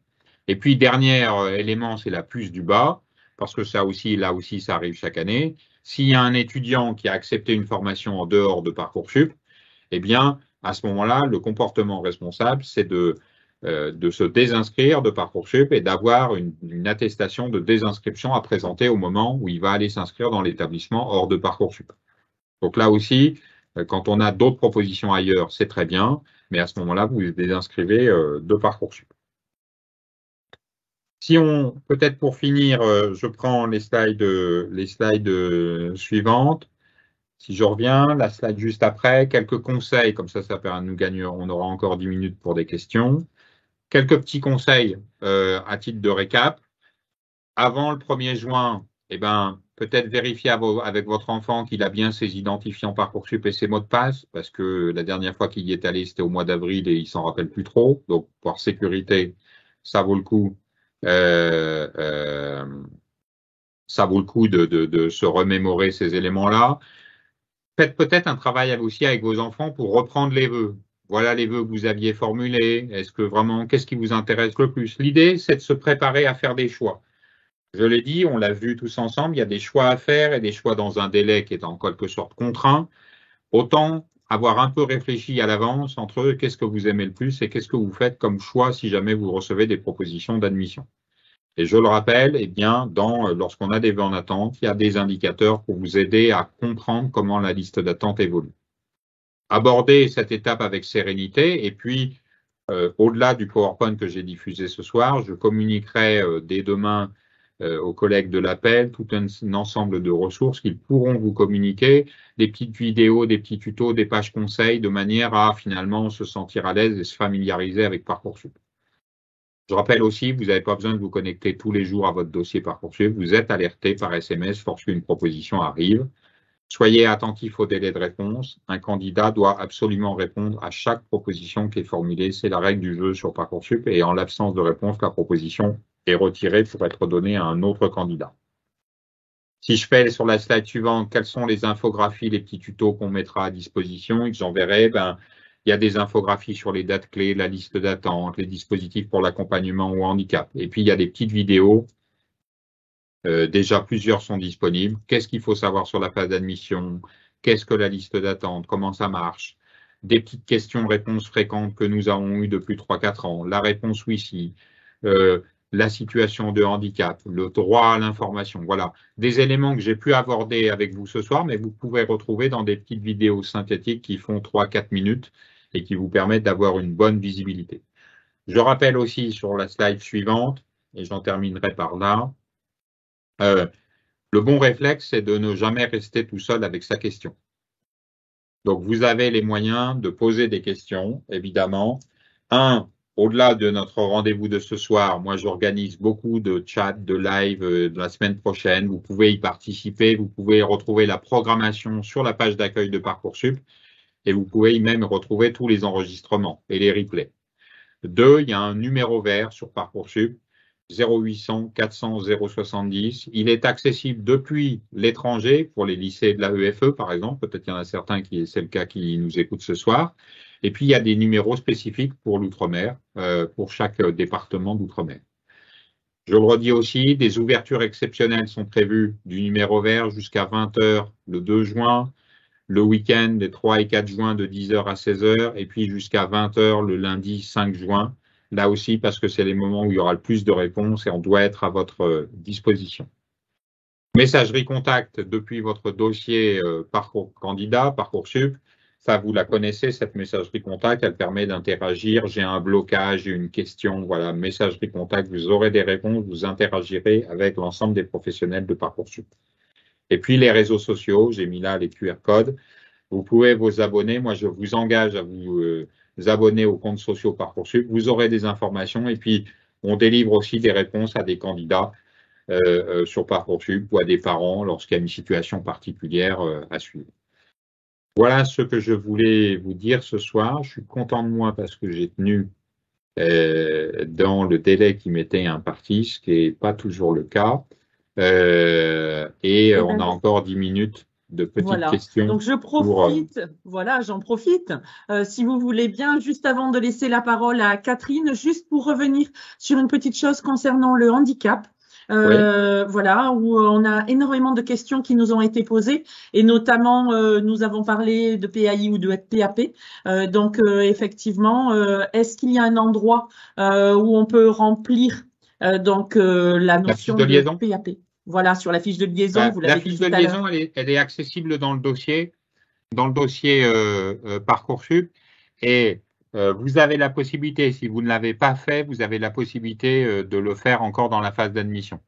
Et puis, dernier élément, c'est la puce du bas, parce que là aussi, ça arrive chaque année. S'il y a un étudiant qui a accepté une formation en dehors de Parcoursup, eh bien, à ce moment-là, le comportement responsable, c'est de se désinscrire de Parcoursup et d'avoir une attestation de désinscription à présenter au moment où il va aller s'inscrire dans l'établissement hors de Parcoursup. Donc là aussi, quand on a d'autres propositions ailleurs, c'est très bien, mais à ce moment-là, vous vous désinscrivez de Parcoursup. Peut-être pour finir, je prends les slides suivantes. Si je reviens, la slide juste après, quelques conseils, comme ça permet de nous gagner, on aura encore 10 minutes pour des questions. Quelques petits conseils à titre de récap. Avant le 1er juin, peut-être vérifier avec votre enfant qu'il a bien ses identifiants Parcoursup et ses mots de passe, parce que la dernière fois qu'il y est allé, c'était au mois d'avril et il s'en rappelle plus trop. Donc, par sécurité, ça vaut le coup. Ça vaut le coup de se remémorer ces éléments-là. Faites peut-être un travail aussi avec vos enfants pour reprendre les vœux. Voilà les vœux que vous aviez formulés. Est-ce que vraiment, qu'est-ce qui vous intéresse le plus? L'idée, c'est de se préparer à faire des choix. Je l'ai dit, on l'a vu tous ensemble, il y a des choix à faire et des choix dans un délai qui est en quelque sorte contraint. Autant avoir un peu réfléchi à l'avance entre qu'est-ce que vous aimez le plus et qu'est-ce que vous faites comme choix si jamais vous recevez des propositions d'admission. Et je le rappelle, lorsqu'on a des vœux en attente, il y a des indicateurs pour vous aider à comprendre comment la liste d'attente évolue. Aborder cette étape avec sérénité et puis, au-delà du PowerPoint que j'ai diffusé ce soir, je communiquerai dès demain aux collègues de l'appel tout un ensemble de ressources qu'ils pourront vous communiquer, des petites vidéos, des petits tutos, des pages conseils, de manière à finalement se sentir à l'aise et se familiariser avec Parcoursup. Je rappelle aussi, vous n'avez pas besoin de vous connecter tous les jours à votre dossier Parcoursup. Vous êtes alerté par SMS lorsqu'une proposition arrive. Soyez attentifs au délai de réponse. Un candidat doit absolument répondre à chaque proposition qui est formulée. C'est la règle du jeu sur Parcoursup. Et en l'absence de réponse, la proposition est retirée pour être donnée à un autre candidat. Si je fais sur la slide suivante, quelles sont les infographies, les petits tutos qu'on mettra à disposition et que j'enverrai, il y a des infographies sur les dates clés, la liste d'attente, les dispositifs pour l'accompagnement au handicap. Et puis, il y a des petites vidéos. Déjà, plusieurs sont disponibles. Qu'est-ce qu'il faut savoir sur la phase d'admission? Qu'est-ce que la liste d'attente? Comment ça marche? Des petites questions-réponses fréquentes que nous avons eues depuis 3-4 ans. La réponse oui-si. La situation de handicap, le droit à l'information. Voilà, des éléments que j'ai pu aborder avec vous ce soir, mais vous pouvez retrouver dans des petites vidéos synthétiques qui font 3-4 minutes et qui vous permettent d'avoir une bonne visibilité. Je rappelle aussi sur la slide suivante, et j'en terminerai par là, le bon réflexe, c'est de ne jamais rester tout seul avec sa question. Donc, vous avez les moyens de poser des questions, évidemment. au-delà de notre rendez-vous de ce soir, moi, j'organise beaucoup de chats, de live de la semaine prochaine. Vous pouvez y participer. Vous pouvez retrouver la programmation sur la page d'accueil de Parcoursup et vous pouvez y même retrouver tous les enregistrements et les replays. 2, il y a un numéro vert sur Parcoursup, 0800 400 070. Il est accessible depuis l'étranger pour les lycées de la EFE, par exemple. Peut-être qu'il y en a certains c'est le cas qui nous écoutent ce soir. Et puis, il y a des numéros spécifiques pour l'outre-mer, pour chaque département d'outre-mer. Je le redis aussi, des ouvertures exceptionnelles sont prévues du numéro vert jusqu'à 20h le 2 juin, le week-end des 3 et 4 juin de 10h à 16h, et puis jusqu'à 20h le lundi 5 juin. Là aussi, parce que c'est les moments où il y aura le plus de réponses et on doit être à votre disposition. Messagerie contact depuis votre dossier Parcours Candidat, Parcoursup. Ça, vous la connaissez, cette messagerie contact, elle permet d'interagir. J'ai un blocage, j'ai une question, voilà, messagerie contact, vous aurez des réponses, vous interagirez avec l'ensemble des professionnels de Parcoursup. Et puis les réseaux sociaux, j'ai mis là les QR codes. Vous pouvez vous abonner, moi je vous engage à vous abonner aux comptes sociaux Parcoursup. Vous aurez des informations et puis on délivre aussi des réponses à des candidats sur Parcoursup ou à des parents lorsqu'il y a une situation particulière à suivre. Voilà ce que je voulais vous dire ce soir. Je suis content de moi parce que j'ai tenu dans le délai qui m'était imparti, ce qui n'est pas toujours le cas. Et on a encore 10 minutes de petites questions. Donc je profite, j'en profite. Si vous voulez bien, juste avant de laisser la parole à Catherine, juste pour revenir sur une petite chose concernant le handicap. Voilà, où on a énormément de questions qui nous ont été posées et notamment nous avons parlé de PAI ou de PAP. Donc effectivement, est-ce qu'il y a un endroit où on peut remplir la notion de PAP? Voilà, sur la fiche de liaison, vous l'avez dit tout à l'heure. La fiche de liaison, elle est accessible dans le dossier Parcoursup et vous avez la possibilité, si vous ne l'avez pas fait, vous avez la possibilité de le faire encore dans la phase d'admission,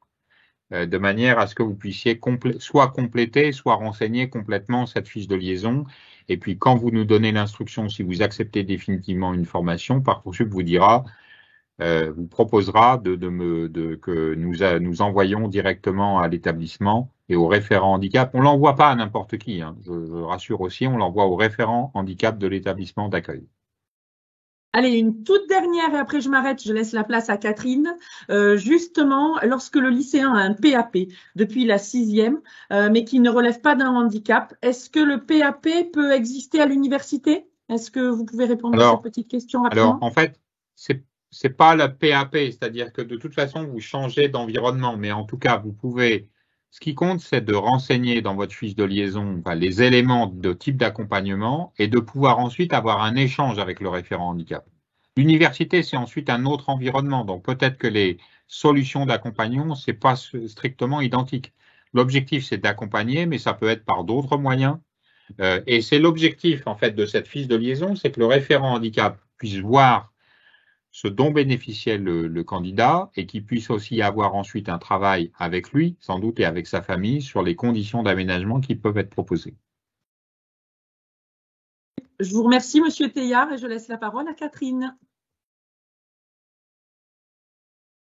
de manière à ce que vous puissiez soit compléter, soit renseigner complètement cette fiche de liaison. Et puis, quand vous nous donnez l'instruction, si vous acceptez définitivement une formation, Parcoursup vous dira, vous proposera que nous envoyons directement à l'établissement et au référent handicap. On l'envoie pas à n'importe qui, hein, je rassure aussi, on l'envoie au référent handicap de l'établissement d'accueil. Allez, une toute dernière et après je m'arrête, je laisse la place à Catherine. Justement, lorsque le lycéen a un PAP depuis la 6e, mais qui ne relève pas d'un handicap, est-ce que le PAP peut exister à l'université? Est-ce que vous pouvez répondre à cette petite question rapidement? Alors, en fait, c'est pas la PAP, c'est-à-dire que de toute façon, vous changez d'environnement, mais en tout cas, vous pouvez. Ce qui compte, c'est de renseigner dans votre fiche de liaison les éléments de type d'accompagnement et de pouvoir ensuite avoir un échange avec le référent handicap. L'université, c'est ensuite un autre environnement, donc peut-être que les solutions d'accompagnement, c'est pas strictement identique. L'objectif, c'est d'accompagner, mais ça peut être par d'autres moyens. Et c'est l'objectif, en fait, de cette fiche de liaison, c'est que le référent handicap puisse voir ce dont bénéficiait le candidat et qu'il puisse aussi avoir ensuite un travail avec lui, sans doute, et avec sa famille, sur les conditions d'aménagement qui peuvent être proposées. Je vous remercie, Monsieur Teilhard, et je laisse la parole à Catherine.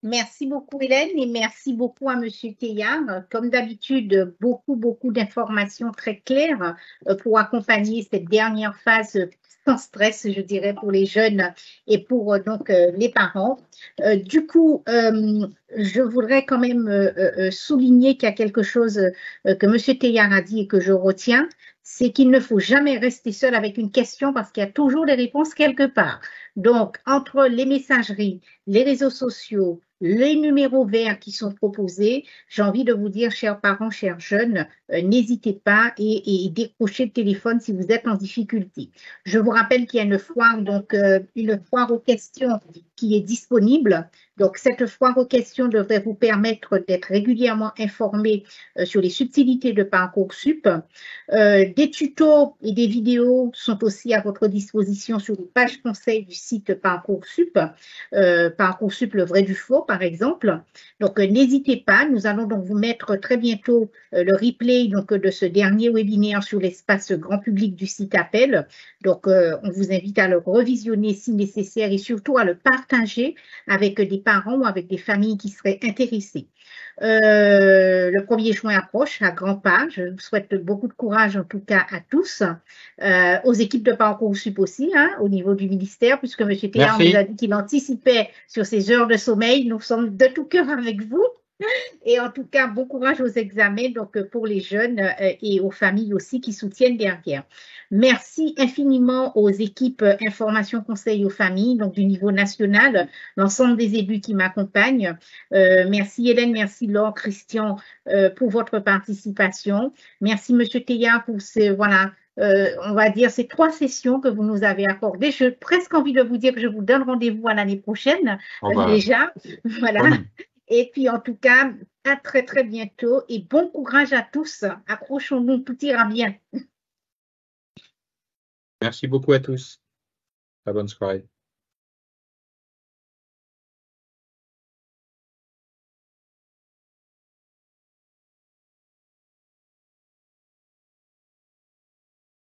Merci beaucoup, Hélène, et merci beaucoup à Monsieur Teilhard. Comme d'habitude, beaucoup d'informations très claires pour accompagner cette dernière phase sans stress, je dirais, pour les jeunes et pour donc les parents. Du coup, je voudrais quand même souligner qu'il y a quelque chose que Monsieur Teilhard a dit et que je retiens, c'est qu'il ne faut jamais rester seul avec une question parce qu'il y a toujours des réponses quelque part. Donc, entre les messageries, les réseaux sociaux, les numéros verts qui sont proposés, j'ai envie de vous dire, chers parents, chers jeunes, n'hésitez pas et décrochez le téléphone si vous êtes en difficulté. Je vous rappelle qu'il y a une foire aux questions qui est disponible. Donc, cette foire aux questions devrait vous permettre d'être régulièrement informé sur les subtilités de Parcoursup. Des tutos et des vidéos sont aussi à votre disposition sur les pages conseils du site Parcoursup, Parcoursup le vrai du faux par exemple. Donc n'hésitez pas, nous allons donc vous mettre très bientôt le replay donc de ce dernier webinaire sur l'espace grand public du site Appel. Donc on vous invite à le revisionner si nécessaire et surtout à le partager avec des parents ou avec des familles qui seraient intéressées. Le 1er juin approche à grands pas. Je vous souhaite beaucoup de courage en tout cas à tous, aux équipes de Parcoursup aussi, hein, au niveau du ministère, puisque M. Théard nous a dit qu'il anticipait sur ses heures de sommeil. Nous sommes de tout cœur avec vous. Et en tout cas, bon courage aux examens donc pour les jeunes et aux familles aussi qui soutiennent derrière. Merci infiniment aux équipes information conseil aux familles, donc du niveau national, l'ensemble des élus qui m'accompagnent. Merci Hélène, merci Laure, Christian pour votre participation. Merci Monsieur Théard pour on va dire ces 3 sessions que vous nous avez accordées. J'ai presque envie de vous dire que je vous donne rendez-vous à l'année prochaine déjà. Voilà. Et puis, en tout cas, à très, très bientôt et bon courage à tous. Accrochons-nous, tout ira bien. Merci beaucoup à tous. Très bonne soirée.